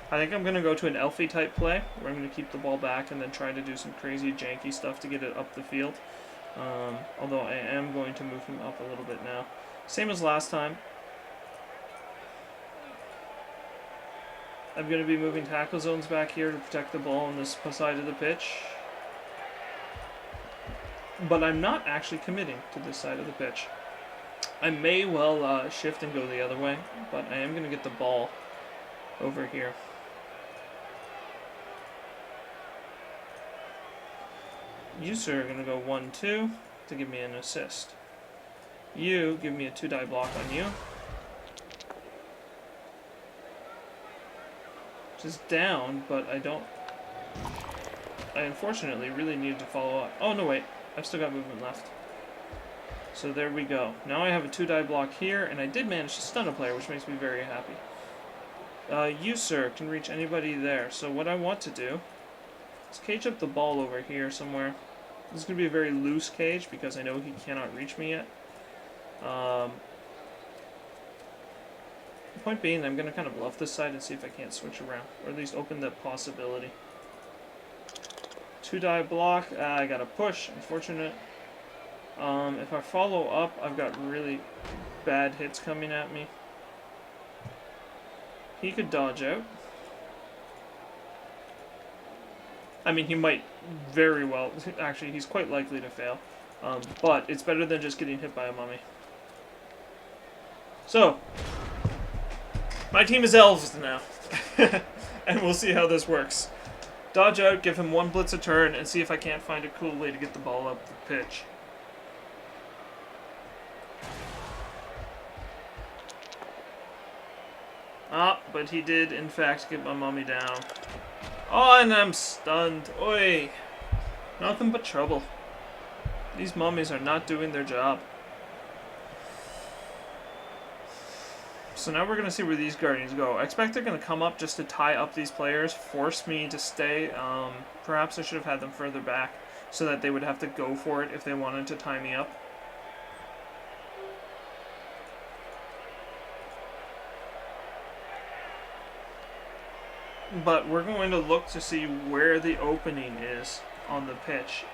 Speaker 1: I think I'm going to go to an Elfie type play, where I'm going to keep the ball back and then try to do some crazy janky stuff to get it up the field. Although I am going to move him up a little bit now. Same as last time. I'm going to be moving tackle zones back here to protect the ball on this side of the pitch. but I'm not actually committing to this side of the pitch. I may well shift and go the other way, but I am going to get the ball over here. You, sir, are going to go 1-2 to give me an assist. You give me a 2-die block on you. Just down, but I don't... I unfortunately really needed to follow up. Oh, no, wait. I've still got movement left. So there we go. Now I have a 2-die block here, and I did manage to stun a player, which makes me very happy. You, sir, can reach anybody there. So what I want to do is cage up the ball over here somewhere. This is going to be a very loose cage because I know he cannot reach me yet. The point being, I'm going to kind of bluff this side and see if I can't switch around, or at least open that possibility. 2-die block, I got a push, unfortunate. If I follow up, I've got really bad hits coming at me. He could dodge out. I mean, he might very well, actually, he's quite likely to fail. But it's better than just getting hit by a mummy. So, my team is elves now. And we'll see how this works. Dodge out, give him 1 blitz a turn, and see if I can't find a cool way to get the ball up the pitch. Ah, but he did, in fact, get my mummy down. Oh, and I'm stunned. Oi! Nothing but trouble. These mummies are not doing their job. So now we're going to see where these guardians go. I expect they're going to come up just to tie up these players, force me to stay. Perhaps I should have had them further back so that they would have to go for it if they wanted to tie me up. But we're going to look to see where the opening is on the pitch.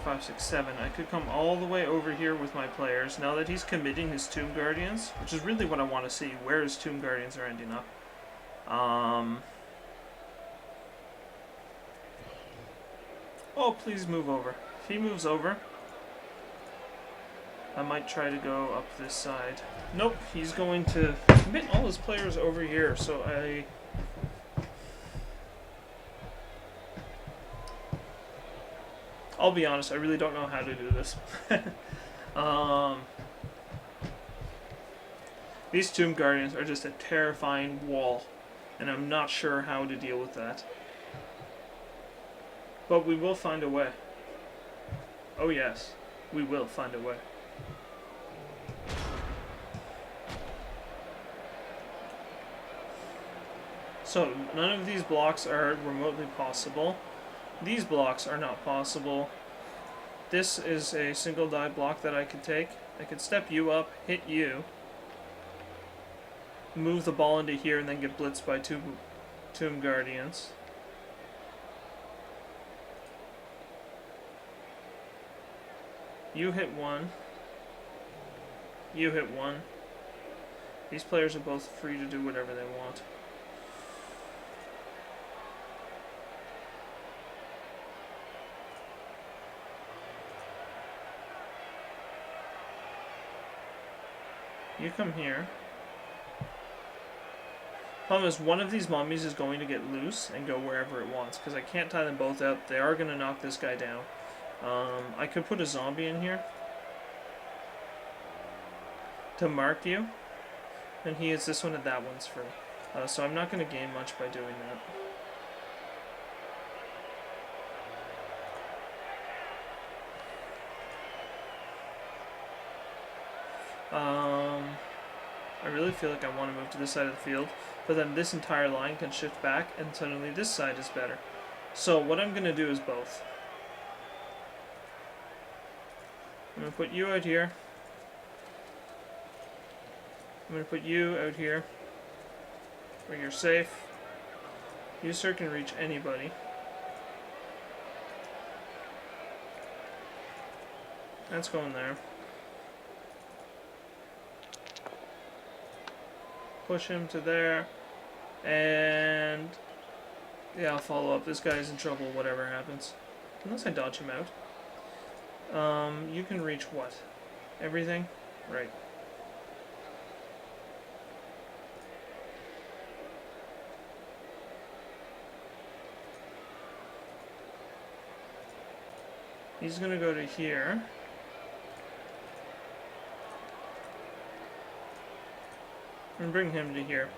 Speaker 1: 5, 6, 7. I could come all the way over here with my players. Now that he's committing his Tomb Guardians, which is really what I want to see, where his Tomb Guardians are ending up. Oh, please move over. If he moves over, I might try to go up this side. Nope, he's going to commit all his players over here, so I'll be honest, I really don't know how to do this. These Tomb Guardians are just a terrifying wall, and I'm not sure how to deal with that. But we will find a way. Oh yes, we will find a way. So, none of these blocks are remotely possible. These blocks are not possible. This is a single die block that I could take. I could step you up, hit you, move the ball into here, and then get blitzed by 2 Tomb Guardians. You hit 1. You hit 1. These players are both free to do whatever they want. You come here. Problem is, one of these mummies is going to get loose and go wherever it wants, because I can't tie them both up. They are going to knock this guy down. I could put a zombie in here to mark you, and he hits this one and that one's free. So I'm not going to gain much by doing that. I really feel like I want to move to this side of the field, but then this entire line can shift back, and suddenly this side is better. So what I'm going to do is both. I'm going to put you out here. I'm going to put you out here, where you're safe. You, sir, can reach anybody. That's going there. Push him to there, and yeah, I'll follow up. This guy's in trouble, whatever happens. Unless I dodge him out. You can reach what? Everything? Right. He's gonna go to here. And bring him to here.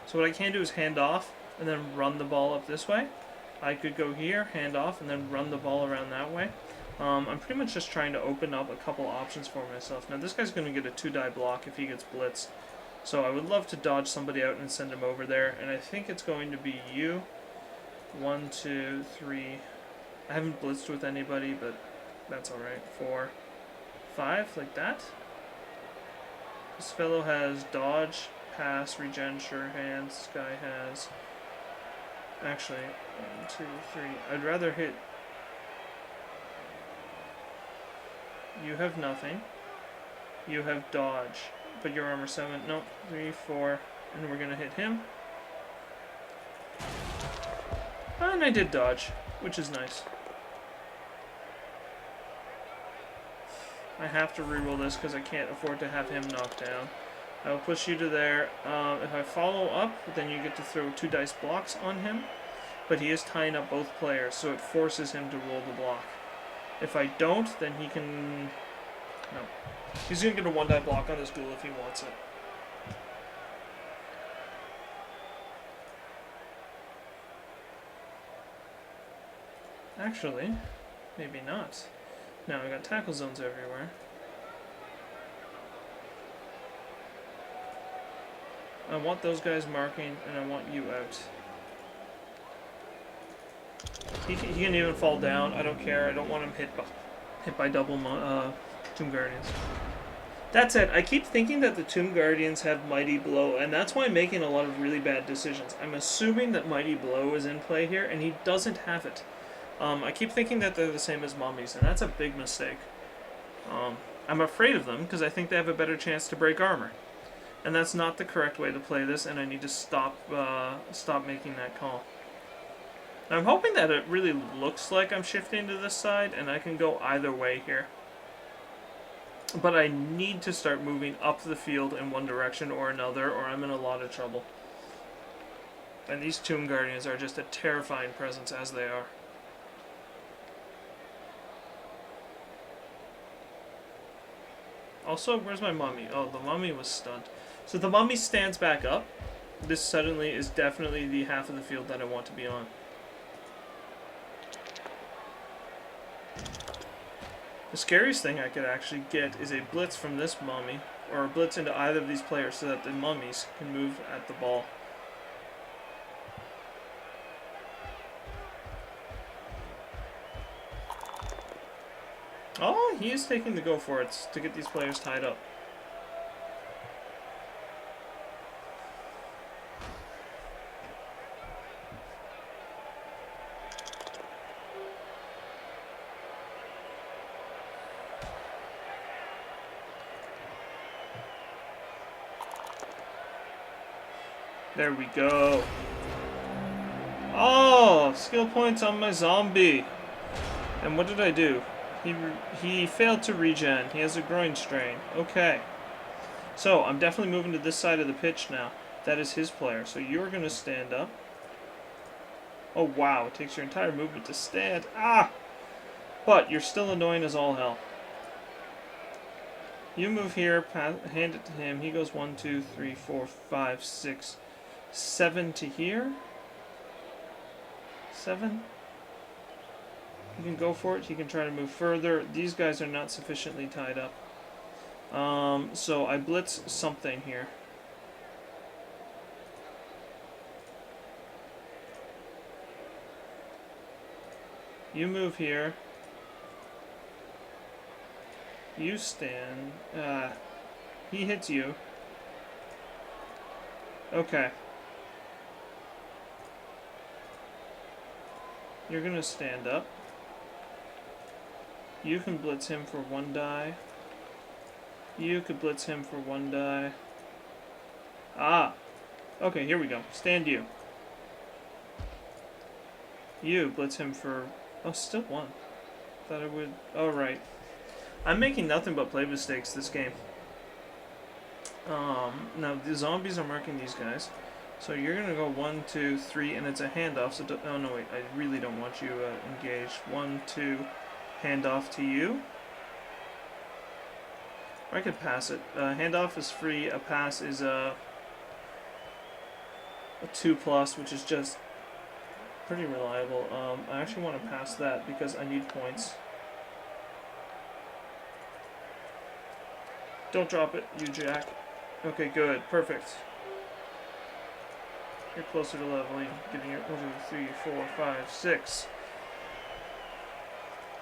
Speaker 1: So what I can do is hand off and then run the ball up this way. I could go here, hand off, and then run the ball around that way. I'm pretty much just trying to open up a couple options for myself. Now this guy's going to get a 2-die block if he gets blitzed. So I would love to dodge somebody out and send him over there. And I think it's going to be you. 1, 2, 3. I haven't blitzed with anybody, but that's alright. 4, 5, like that. This fellow has dodge, pass, regen, sure hands. This guy has... Actually, 1, 2, 3. I'd rather hit... You have nothing. You have dodge. But your armor 7. Nope. 3, 4. And we're going to hit him. And I did dodge, which is nice. I have to reroll this because I can't afford to have him knocked down. I will push you to there. If I follow up, then you get to throw 2 dice blocks on him. But he is tying up both players, so it forces him to roll the block. If I don't, then he can... No. He's going to get a 1-die block on this ghoul if he wants it. Actually, maybe not. Now I got tackle zones everywhere. I want those guys marking, and I want you out. He can even fall down. I don't care. I don't want him hit by double Tomb Guardians. That's it. I keep thinking that the Tomb Guardians have Mighty Blow, and that's why I'm making a lot of really bad decisions. I'm assuming that Mighty Blow is in play here, and he doesn't have it. I keep thinking that they're the same as mummies, and that's a big mistake. I'm afraid of them because I think they have a better chance to break armor. And that's not the correct way to play this, and I need to stop making that call. I'm hoping that it really looks like I'm shifting to this side, and I can go either way here. But I need to start moving up the field in one direction or another, or I'm in a lot of trouble. And these Tomb Guardians are just a terrifying presence as they are. Also, where's my mummy? Oh, the mummy was stunned. So the mummy stands back up. This suddenly is definitely the half of the field that I want to be on. The scariest thing I could actually get is a blitz from this mummy, or a blitz into either of these players so that the mummies can move at the ball. Oh, he is taking the go for it to get these players tied up. There we go. Oh, skill points on my zombie. And what did I do? He failed to regen. He has a groin strain. Okay. So, I'm definitely moving to this side of the pitch now. That is his player. So you're going to stand up. Oh, wow. It takes your entire movement to stand. Ah! But you're still annoying as all hell. You move here, hand it to him. He goes 1, 2, 3, 4, 5, 6, 7 to here. 7. He can go for it. He can try to move further. These guys are not sufficiently tied up. So I blitz something here. You move here. You stand. He hits you. Okay. You're gonna stand up. You can blitz him for 1 die. You could blitz him for 1 die. Ah! Okay, here we go. Stand you. You blitz him for... Oh, still 1. Thought I would. Oh, right. I'm making nothing but play mistakes this game. Now the zombies are marking these guys. So you're gonna go 1, 2, 3, and it's a handoff. So oh no, wait, I really don't want you engaged. 1, 2, handoff to you. Or I could pass it. Handoff is free. A pass is a 2+, which is just pretty reliable. I actually want to pass that because I need points. Don't drop it, you jack. Okay, good, perfect. You're closer to leveling, getting your 1, 2, 3, 4, 5, 6.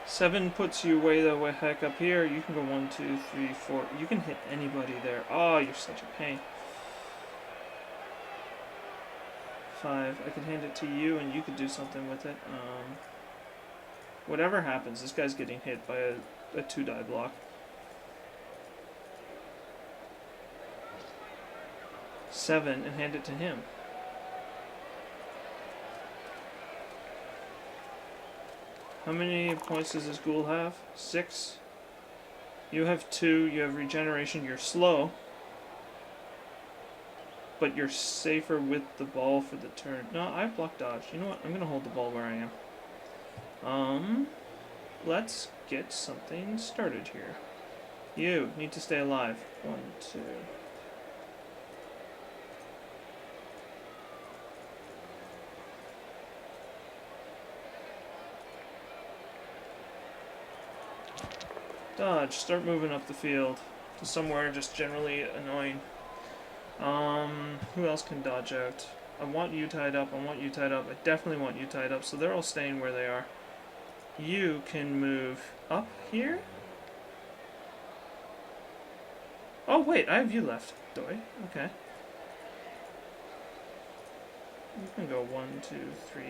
Speaker 1: 7 puts you way the heck up here. You can go 1, 2, 3, 4. You can hit anybody there. Oh, you're such a pain. 5. I could hand it to you, and you could do something with it. Whatever happens, this guy's getting hit by a 2-die block. 7, and hand it to him. How many points does this ghoul have? 6. You have 2. You have regeneration. You're slow. But you're safer with the ball for the turn. No, I block dodge. You know what? I'm going to hold the ball where I am. Let's get something started here. You need to stay alive. 1, 2. Dodge. Start moving up the field to somewhere just generally annoying. Who else can dodge out? I want you tied up. I want you tied up. I definitely want you tied up. So they're all staying where they are. You can move up here. Oh wait, I have you left, do I? Okay. You can go 1, 2, 3.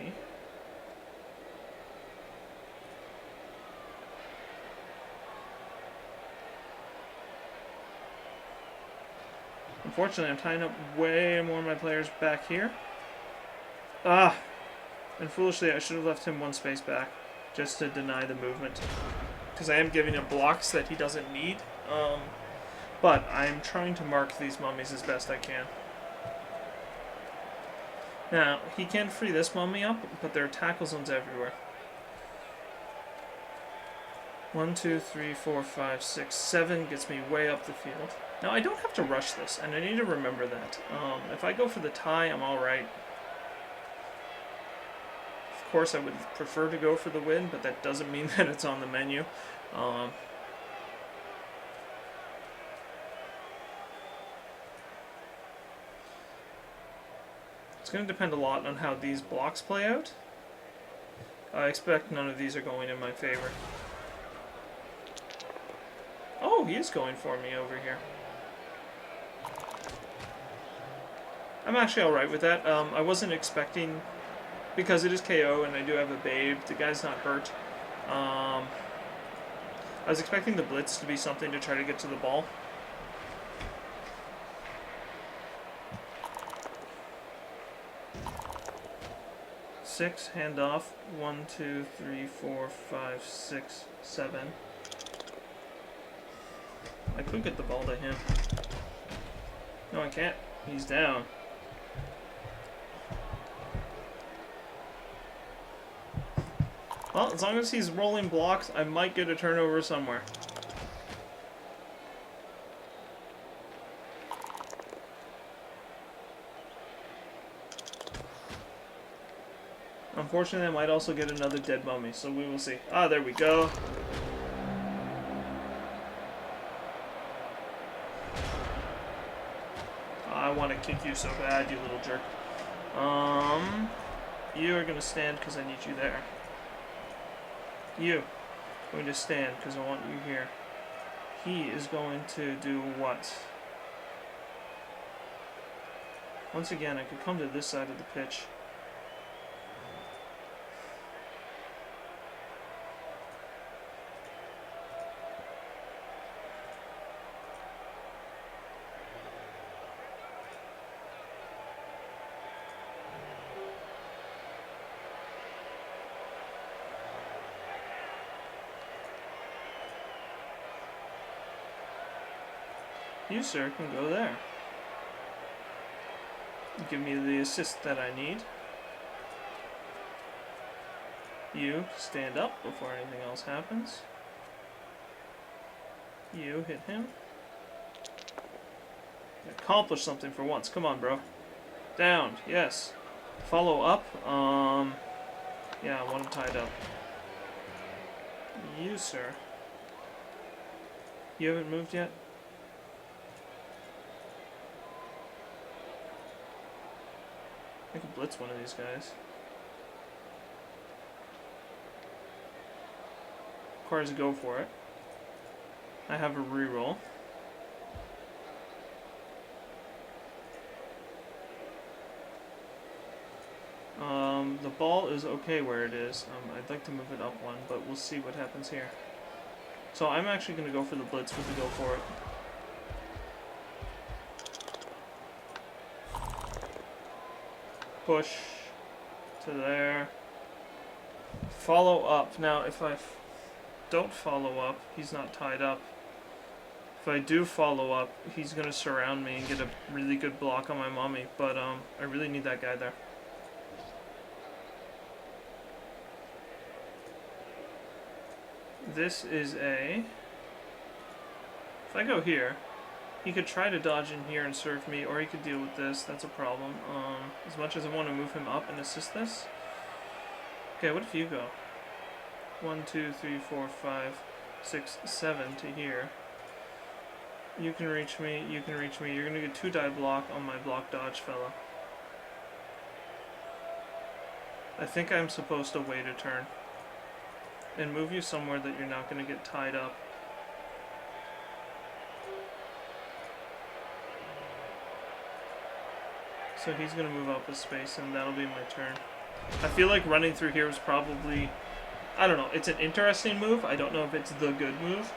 Speaker 1: Unfortunately, I'm tying up way more of my players back here. Ah! And foolishly, I should have left him 1 space back, just to deny the movement. Because I am giving him blocks that he doesn't need. But I'm trying to mark these mummies as best I can. Now, he can free this mummy up, but there are tackle zones everywhere. 1, 2, 3, 4, 5, 6, 7 gets me way up the field. Now, I don't have to rush this, and I need to remember that. If I go for the tie, I'm alright. Of course, I would prefer to go for the win, but that doesn't mean that it's on the menu. It's going to depend a lot on how these blocks play out. I expect none of these are going in my favor. Oh, he is going for me over here. I'm actually alright with that. I wasn't expecting, because it is KO and I do have a babe, the guy's not hurt. I was expecting the blitz to be something to try to get to the ball. Six, hand off. 1, 2, 3, 4, 5, 6, 7. I could get the ball to him. No, I can't. He's down. Well, as long as he's rolling blocks, I might get a turnover somewhere. Unfortunately, I might also get another dead mummy, so we will see. Ah, there we go. I want to kick you so bad, you little jerk. You are going to stand because I need you there. You are going to stand because I want you here. He is going to do what? Once again, I could come to this side of the pitch. You, sir, can go there. Give me the assist that I need. You stand up before anything else happens. You hit him. Accomplish something for once. Come on, bro. Down. Yes. Follow up. Yeah, I want him tied up. You, sir. You haven't moved yet? I could blitz one of these guys. Requires a go for it. I have a reroll. The ball is okay where it is. I'd like to move it up one, but we'll see what happens here. So I'm actually going to go for the blitz with the go for it. Push to there. Follow up. Now, if I don't follow up, he's not tied up. If I do follow up, he's going to surround me and get a really good block on my mommy. But I really need that guy there. This is a... If I go here, he could try to dodge in here and serve me, or he could deal with this. That's a problem. As much as I want to move him up and assist this. Okay, what if you go? 1, 2, 3, 4, 5, 6, 7 to here. You can reach me, you can reach me. You're going to get 2-die block on my block dodge fella. I think I'm supposed to wait a turn. And move you somewhere that you're not going to get tied up. So he's going to move up a space and that'll be my turn. I feel like running through here was probably... I don't know, it's an interesting move. I don't know if it's the good move.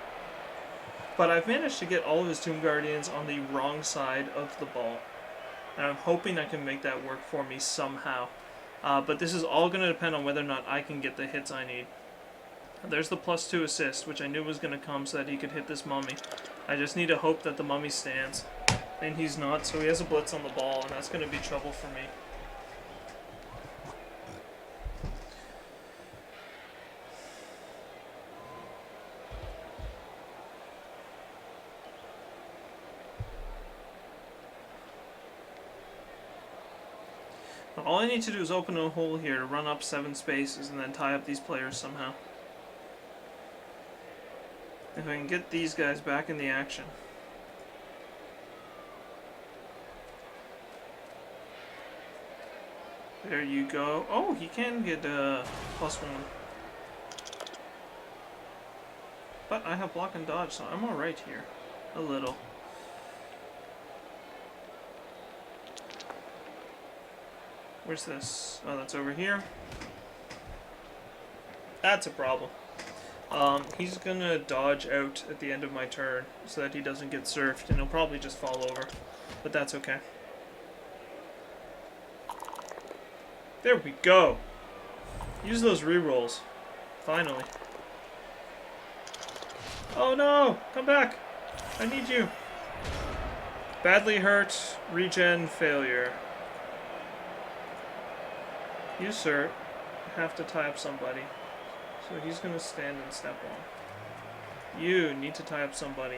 Speaker 1: But I've managed to get all of his Tomb Guardians on the wrong side of the ball. And I'm hoping I can make that work for me somehow. But this is all going to depend on whether or not I can get the hits I need. There's the +2 assist, which I knew was going to come so that he could hit this mummy. I just need to hope that the mummy stands. And he's not, so he has a blitz on the ball, and that's going to be trouble for me. All I need to do is open a hole here to run up 7 spaces and then tie up these players somehow. If I can get these guys back in the action. There you go. Oh, he can get +1. But I have block and dodge, so I'm alright here. A little. Where's this? Oh, that's over here. That's a problem. He's gonna dodge out at the end of my turn so that he doesn't get surfed, and he'll probably just fall over. But that's okay. There we go! Use those rerolls. Finally. Oh no! Come back! I need you! Badly hurt, regen, failure. You, sir, have to tie up somebody. So he's going to stand in step 1. You need to tie up somebody.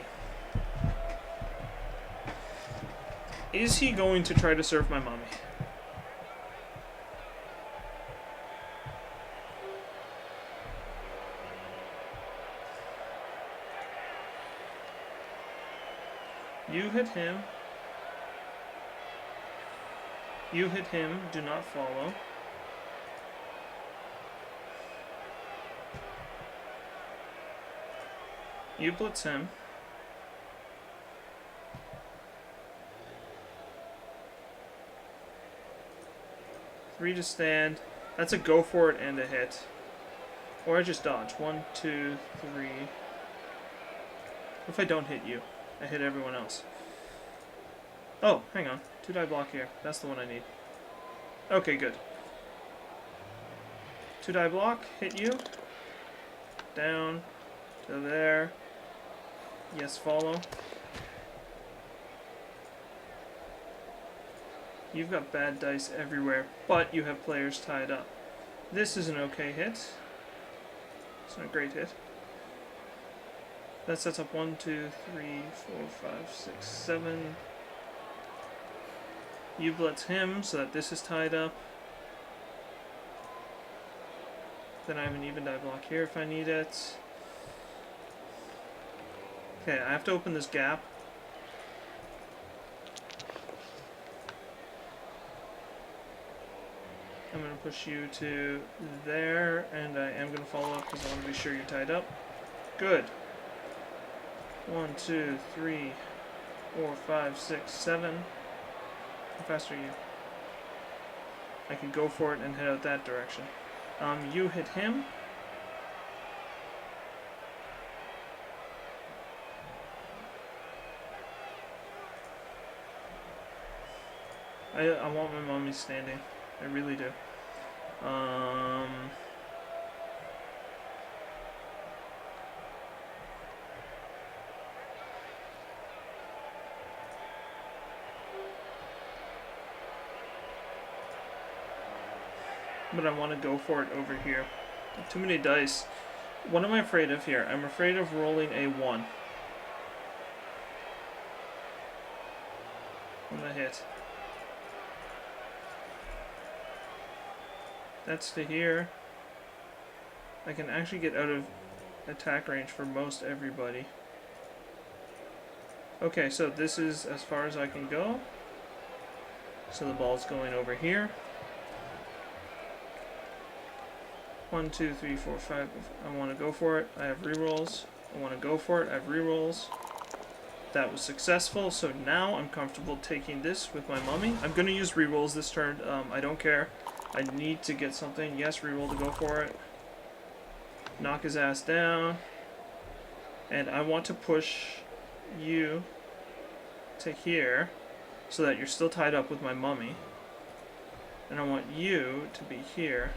Speaker 1: Is he going to try to serve my mommy? You hit him. You hit him. Do not follow. You blitz him. Three to stand. That's a go for it and a hit. Or I just dodge. 1, 2, 3. What if I don't hit you? I hit everyone else. Oh, hang on. 2-die block here. That's the one I need. Okay, good. 2-die block. Hit you. Down. To there. Yes, follow. You've got bad dice everywhere, but you have players tied up. This is an okay hit. It's not a great hit. That sets up 1, 2, 3, 4, 5, 6, 7. You blitz him so that this is tied up. Then I have an even die block here if I need it. Okay, I have to open this gap. I'm going to push you to there, and I am going to follow up because I want to be sure you're tied up. Good. 1, 2, 3, 4, 5, 6, 7. How fast are you? I can go for it and head out that direction. You hit him. I want my mommy standing. I really do. But I want to go for it over here. Too many dice. What am I afraid of here? I'm afraid of rolling a 1. On the hit. That's to here. I can actually get out of attack range for most everybody. Okay, so this is as far as I can go. So the ball's going over here. 1, 2, 3, 4, 5. I want to go for it. I have rerolls. I want to go for it. I have rerolls. That was successful. So now I'm comfortable taking this with my mummy. I'm going to use rerolls this turn. I don't care. I need to get something. Yes, reroll to go for it. Knock his ass down. And I want to push you to here so that you're still tied up with my mummy. And I want you to be here.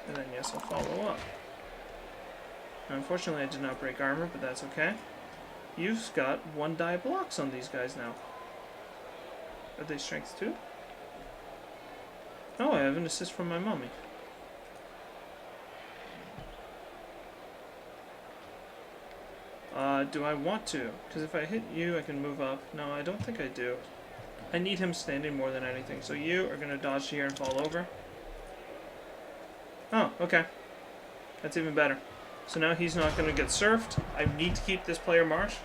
Speaker 1: And then, yes, I'll follow up. Now, unfortunately, I did not break armor, but that's okay. You've got 1 die blocks on these guys now. Are they strength 2? Oh, I have an assist from my mummy. Do I want to? Because if I hit you, I can move up. No, I don't think I do. I need him standing more than anything. So you are going to dodge here and fall over. Oh, okay. That's even better. So now he's not going to get surfed. I need to keep this player marsh.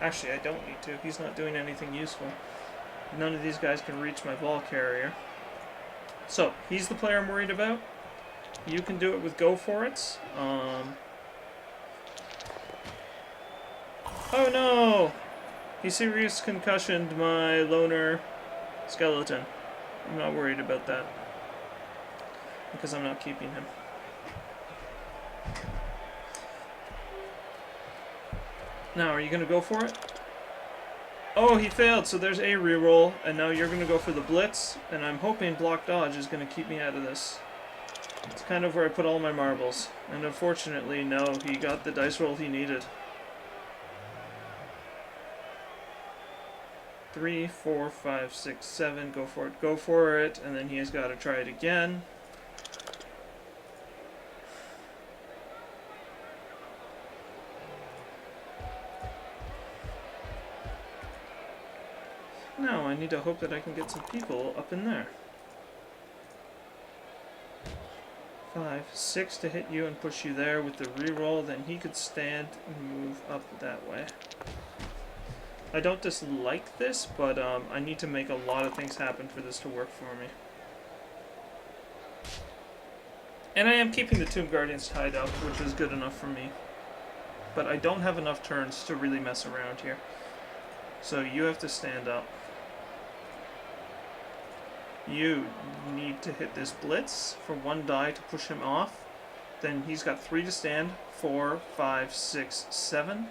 Speaker 1: Actually, I don't need to. He's not doing anything useful. None of these guys can reach my ball carrier. So, he's the player I'm worried about. You can do it with go for it. Oh no! He serious concussioned my loner skeleton. I'm not worried about that. Because I'm not keeping him. Now, are you going to go for it? Oh, he failed, so there's a reroll, and now you're going to go for the blitz, and I'm hoping block dodge is going to keep me out of this. It's kind of where I put all my marbles. And unfortunately, no, he got the dice roll he needed. 3, 4, 5, 6, 7, go for it, and then he has got to try it again. Now I need to hope that I can get some people up in there. 5, 6 to hit you and push you there with the reroll, then he could stand and move up that way. I don't dislike this, but I need to make a lot of things happen for this to work for me. And I am keeping the Tomb Guardians tied up, which is good enough for me. But I don't have enough turns to really mess around here. So you have to stand up. You need to hit this blitz for 1 die to push him off. Then he's got 3 to stand. 4, 5, 6, 7.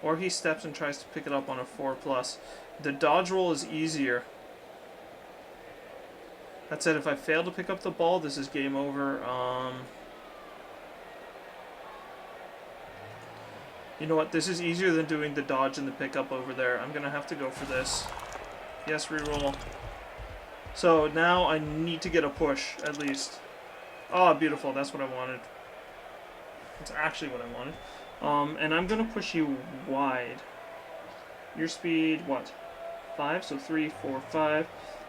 Speaker 1: Or he steps and tries to pick it up on a 4+. The dodge roll is easier. That said, if I fail to pick up the ball, this is game over. You know what? This is easier than doing the dodge and the pickup over there. I'm going to have to go for this. Yes, reroll. So now I need to get a push, at least. Oh, beautiful. That's what I wanted. That's actually what I wanted. And I'm going to push you wide. Your speed, what? 5? So 3, 4, 5.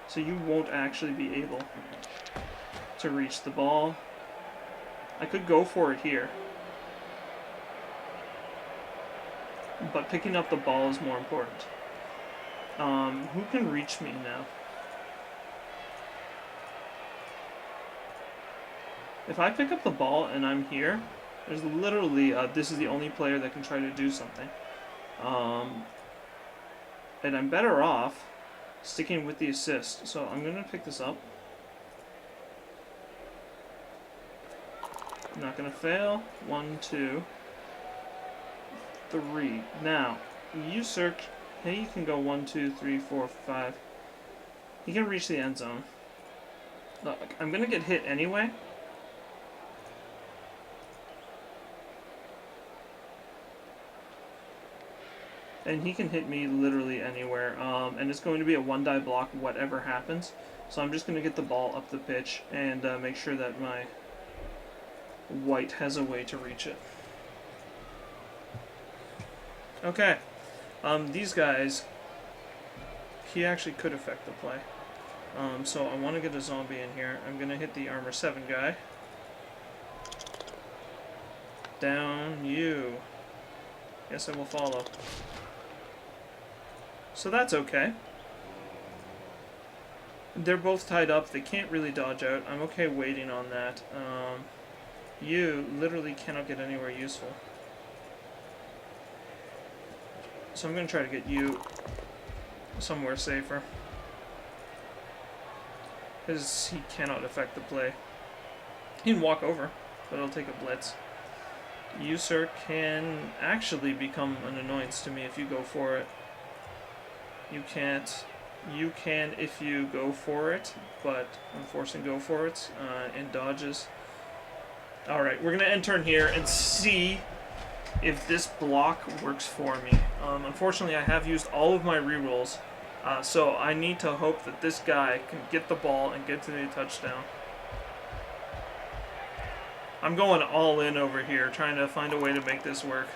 Speaker 1: So you won't actually be able to reach the ball. I could go for it here. But picking up the ball is more important. Who can reach me now? If I pick up the ball and I'm here, there's literally, this is the only player that can try to do something. And I'm better off sticking with the assist. So I'm going to pick this up. I'm not going to fail. 1, 2, 3. Now, you search. Hey, you can go 1, 2, 3, 4, 5. You can reach the end zone. Look, I'm going to get hit anyway. And he can hit me literally anywhere. And it's going to be a one-die block whatever happens. So I'm just going to get the ball up the pitch and make sure that my white has a way to reach it. Okay. These guys, he actually could affect the play. So I want to get a zombie in here. I'm going to hit the armor 7 guy. Down you. Yes, I will follow. So that's okay. They're both tied up. They can't really dodge out. I'm okay waiting on that. You literally cannot get anywhere useful. So I'm going to try to get you somewhere safer. Because he cannot affect the play. He can walk over, but it'll take a blitz. You, sir, can actually become an annoyance to me if you go for it. You can't. You can if you go for it, but I'm forcing go for it in dodges. Alright, we're going to end turn here and see if this block works for me. Unfortunately, I have used all of my rerolls, so I need to hope that this guy can get the ball and get to the touchdown. I'm going all in over here, trying to find a way to make this work.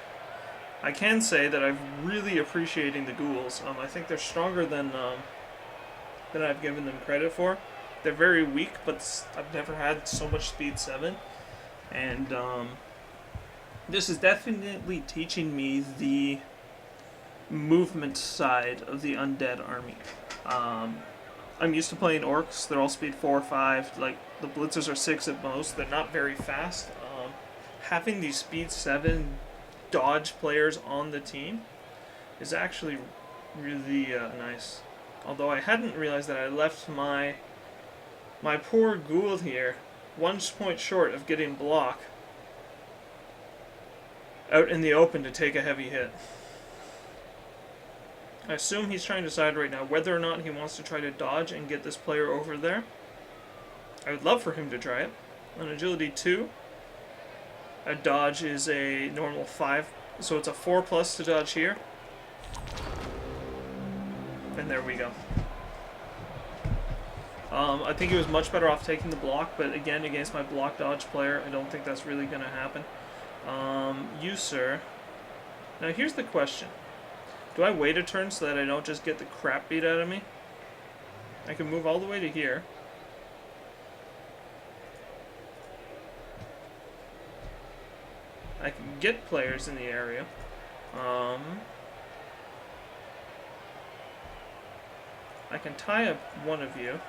Speaker 1: I can say that I'm really appreciating the ghouls. I think they're stronger than I've given them credit for. They're very weak, but I've never had so much speed 7. And this is definitely teaching me the movement side of the Undead army. I'm used to playing orcs. They're all speed 4 or 5. Like, the blitzers are 6 at most. They're not very fast. Having these speed 7 dodge players on the team is actually really nice. Although I hadn't realized that I left my poor ghoul here 1 point short of getting block out in the open to take a heavy hit. I assume he's trying to decide right now whether or not he wants to try to dodge and get this player over there. I would love for him to try it. On agility 2, a dodge is a normal 5, so it's a 4+ to dodge here. And there we go. I think he was much better off taking the block, but again, against my block dodge player, I don't think that's really going to happen. You, sir. Now, here's the question. Do I wait a turn so that I don't just get the crap beat out of me? I can move all the way to here. I can get players in the area. I can tie up one of you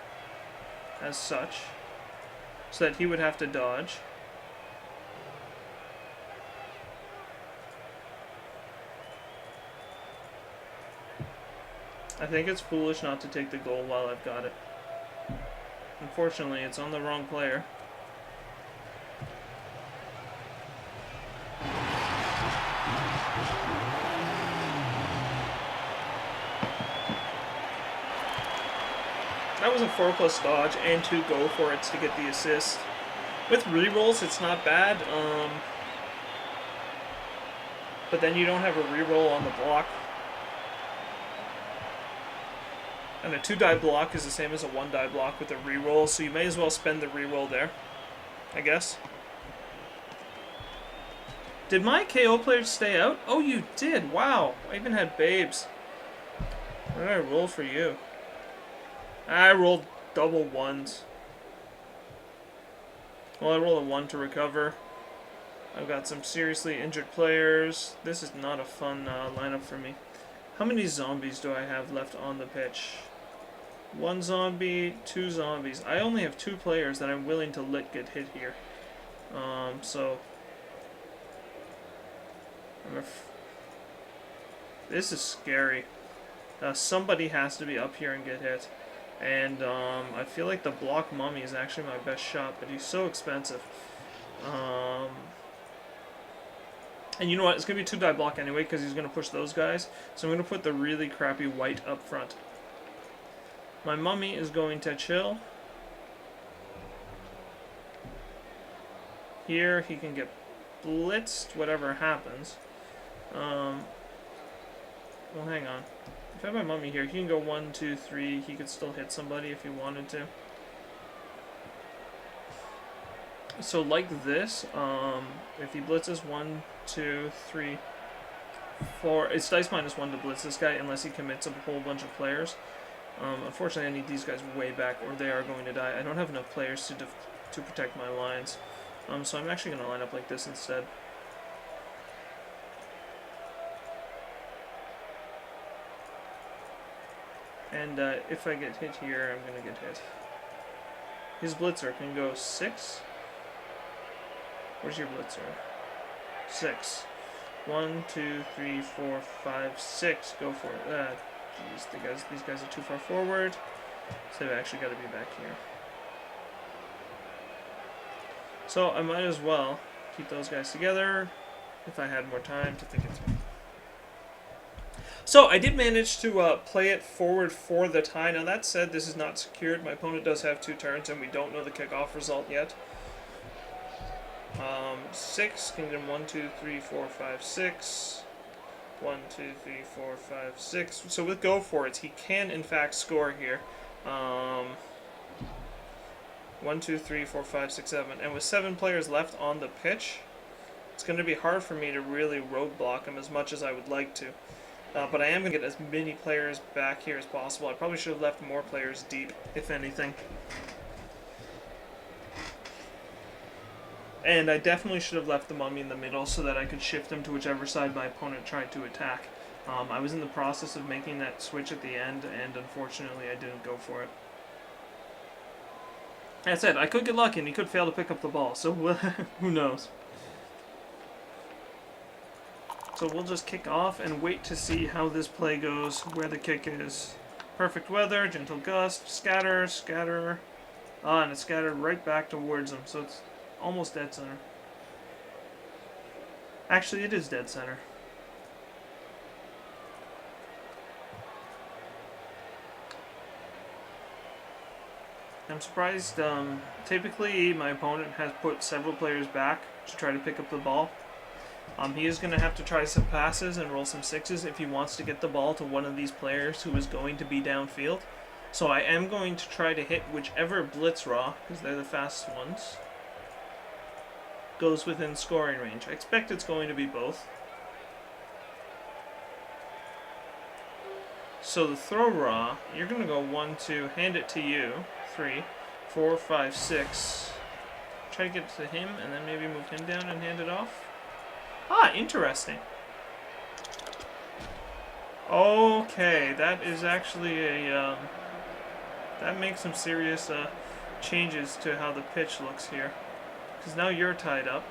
Speaker 1: as such, so that he would have to dodge. I think it's foolish not to take the goal while I've got it. Unfortunately, it's on the wrong player. That was a 4+ dodge and 2 go for it to get the assist. With rerolls, it's not bad. but then you don't have a reroll on the block. And a 2-die block is the same as a 1-die block with a reroll, so you may as well spend the reroll there, I guess. Did my KO players stay out? Oh, you did. Wow. I even had babes. What did I roll for you? I rolled double ones. Well, I rolled a 1 to recover. I've got some seriously injured players. This is not a fun lineup for me. How many zombies do I have left on the pitch? 1 zombie, 2 zombies. I only have 2 players that I'm willing to let get hit here. So... this is scary. Somebody has to be up here and get hit. And I feel like the block mummy is actually my best shot, but he's so expensive. And you know what? It's going to be 2-die block anyway, because he's going to push those guys. So I'm going to put the really crappy white up front. My mummy is going to chill. Here he can get blitzed, whatever happens. Well, hang on. If I have my mummy here, he can go 1, 2, 3. He could still hit somebody if he wanted to. So like this, if he blitzes 1, 2, 3, 4, it's dice -1 to blitz this guy unless he commits a whole bunch of players. Unfortunately, I need these guys way back or they are going to die. I don't have enough players to protect my lines. So I'm actually going to line up like this instead. And if I get hit here, I'm going to get hit. His blitzer can go 6. Where's your blitzer? 6. 1, 2, 3, 4, 5, 6. Go for it. Jeez, these guys are too far forward. So they've actually got to be back here. So I might as well keep those guys together if I had more time to think it through. So I did manage to play it forward for the tie. Now that said, this is not secured. My opponent does have 2 turns and we don't know the kickoff result yet. 6, kingdom 1, 2, 3, 4, 5, 6. 1, 2, 3, 4, 5, 6. So with go for it, he can in fact score here. 1, 2, 3, 4, 5, 6, 7. And with 7 players left on the pitch, it's going to be hard for me to really roadblock him as much as I would like to. But I am going to get as many players back here as possible. I probably should have left more players deep, if anything. And I definitely should have left the mummy in the middle so that I could shift him to whichever side my opponent tried to attack. I was in the process of making that switch at the end, and unfortunately I didn't go for it. That said, I could get lucky and he could fail to pick up the ball, so who knows. So we'll just kick off and wait to see how this play goes, where the kick is. Perfect weather, gentle gust, scatter, scatter. And it's scattered right back towards him, so it's almost dead center. Actually, it is dead center. I'm surprised, typically my opponent has put several players back to try to pick up the ball. He is going to have to try some passes and roll some 6s if he wants to get the ball to one of these players who is going to be downfield. So I am going to try to hit whichever blitz raw, because they're the fastest ones, goes within scoring range. I expect it's going to be both. So the throw raw, you're going to go 1, 2, hand it to you, 3, 4, 5, 6. Try to get to him and then maybe move him down and hand it off. Ah, interesting. Okay, that is actually a, that makes some serious changes to how the pitch looks here. Because now you're tied up.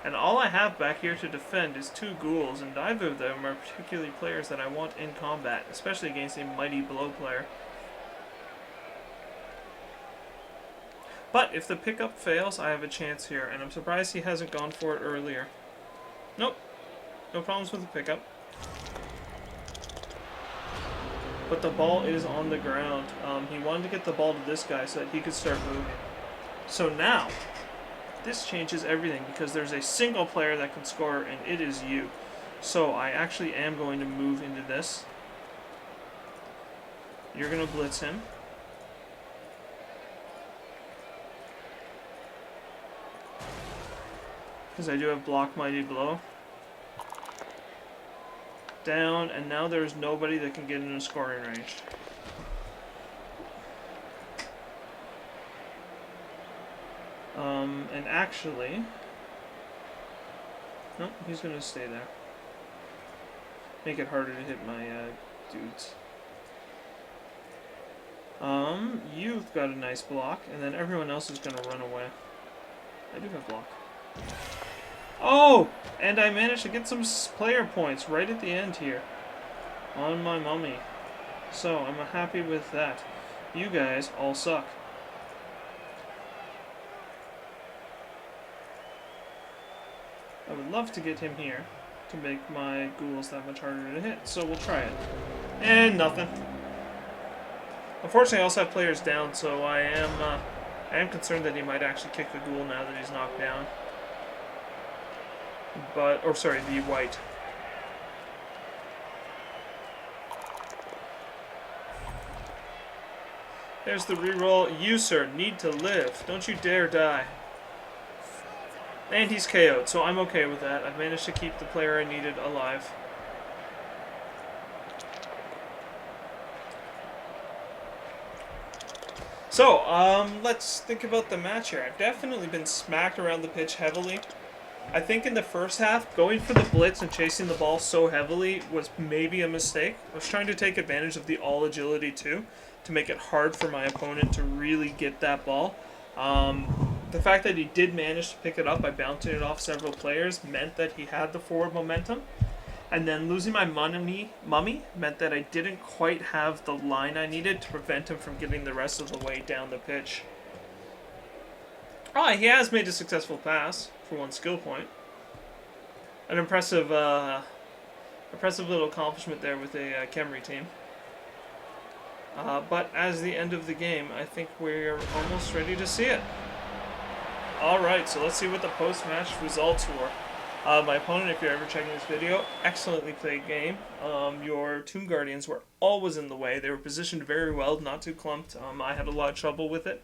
Speaker 1: And all I have back here to defend is 2 ghouls, and neither of them are particularly players that I want in combat, especially against a mighty blow player. But if the pickup fails, I have a chance here, and I'm surprised he hasn't gone for it earlier. Nope, no problems with the pickup. But the ball is on the ground. He wanted to get the ball to this guy so that he could start moving. So now, this changes everything because there's a single player that can score, and it is you. So I actually am going to move into this. You're going to blitz him. Because I do have block mighty blow. Down, and now there's nobody that can get in a scoring range. And actually, no, he's gonna stay there. Make it harder to hit my dudes. You've got a nice block, and then everyone else is gonna run away. I do have block. Oh! And I managed to get some player points right at the end here on my mummy. So I'm happy with that. You guys all suck. I would love to get him here to make my ghouls that much harder to hit, so we'll try it. And nothing. Unfortunately, I also have players down, so I am concerned that he might actually kick the ghoul now that he's knocked down. But, or sorry, the white. There's the reroll. You, sir, need to live. Don't you dare die. And he's KO'd, so I'm okay with that. I've managed to keep the player I needed alive. So, let's think about the match here. I've definitely been smacked around the pitch heavily. I think in the first half, going for the blitz and chasing the ball so heavily was maybe a mistake. I was trying to take advantage of the all agility too, to make it hard for my opponent to really get that ball. The fact that he did manage to pick it up by bouncing it off several players meant that he had the forward momentum. And then losing my mummy meant that I didn't quite have the line I needed to prevent him from getting the rest of the way down the pitch. Oh, he has made a successful pass for one skill point. An impressive little accomplishment there with a Khemri team. But as the end of the game, I think we're almost ready to see it. Alright, so let's see what the post-match results were. My opponent, if you're ever checking this video, excellently played game. Your Tomb Guardians were always in the way. They were positioned very well, not too clumped. I had a lot of trouble with it.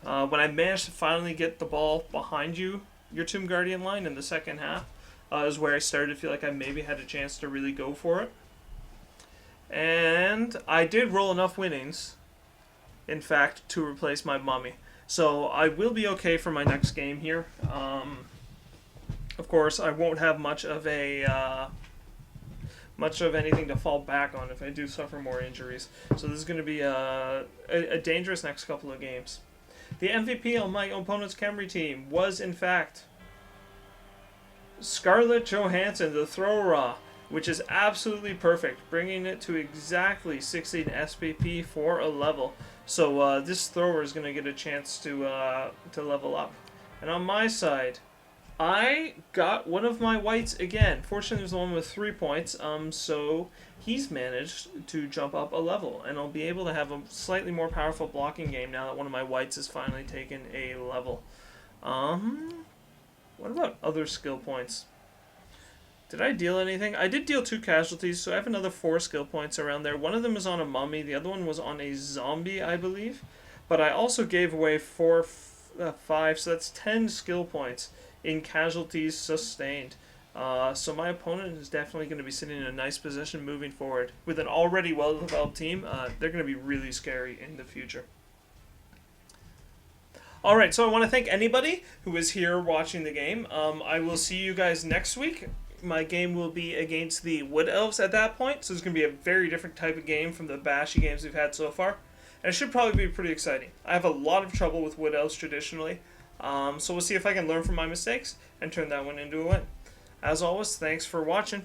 Speaker 1: When I managed to finally get the ball behind your Tomb Guardian line in the second half, is where I started to feel like I maybe had a chance to really go for it. And I did roll enough winnings, in fact, to replace my mummy. So I will be okay for my next game here. Of course, I won't have much of anything to fall back on if I do suffer more injuries. So this is going to be a dangerous next couple of games. The MVP on my opponent's Khemri team was, in fact, Scarlett Johansson, the Throw-Raw, which is absolutely perfect, bringing it to exactly 16 SPP for a level. So this thrower is going to get a chance to level up. And on my side, I got one of my whites again. Fortunately, there's the one with 3 points, so he's managed to jump up a level, and I'll be able to have a slightly more powerful blocking game now that one of my whites has finally taken a level. What about other skill points? Did I deal anything? I did deal 2 casualties, so I have another 4 skill points around there. One of them is on a mummy, the other one was on a zombie, I believe. But I also gave away 5, so that's 10 skill points in casualties sustained. So my opponent is definitely going to be sitting in a nice position moving forward. With an already well-developed team, they're going to be really scary in the future. Alright, so I want to thank anybody who is here watching the game. I will see you guys next week. My game will be against the Wood Elves at that point, so it's going to be a very different type of game from the bashy games we've had so far. And it should probably be pretty exciting. I have a lot of trouble with Wood Elves traditionally, so we'll see if I can learn from my mistakes and turn that one into a win. As always, thanks for watching.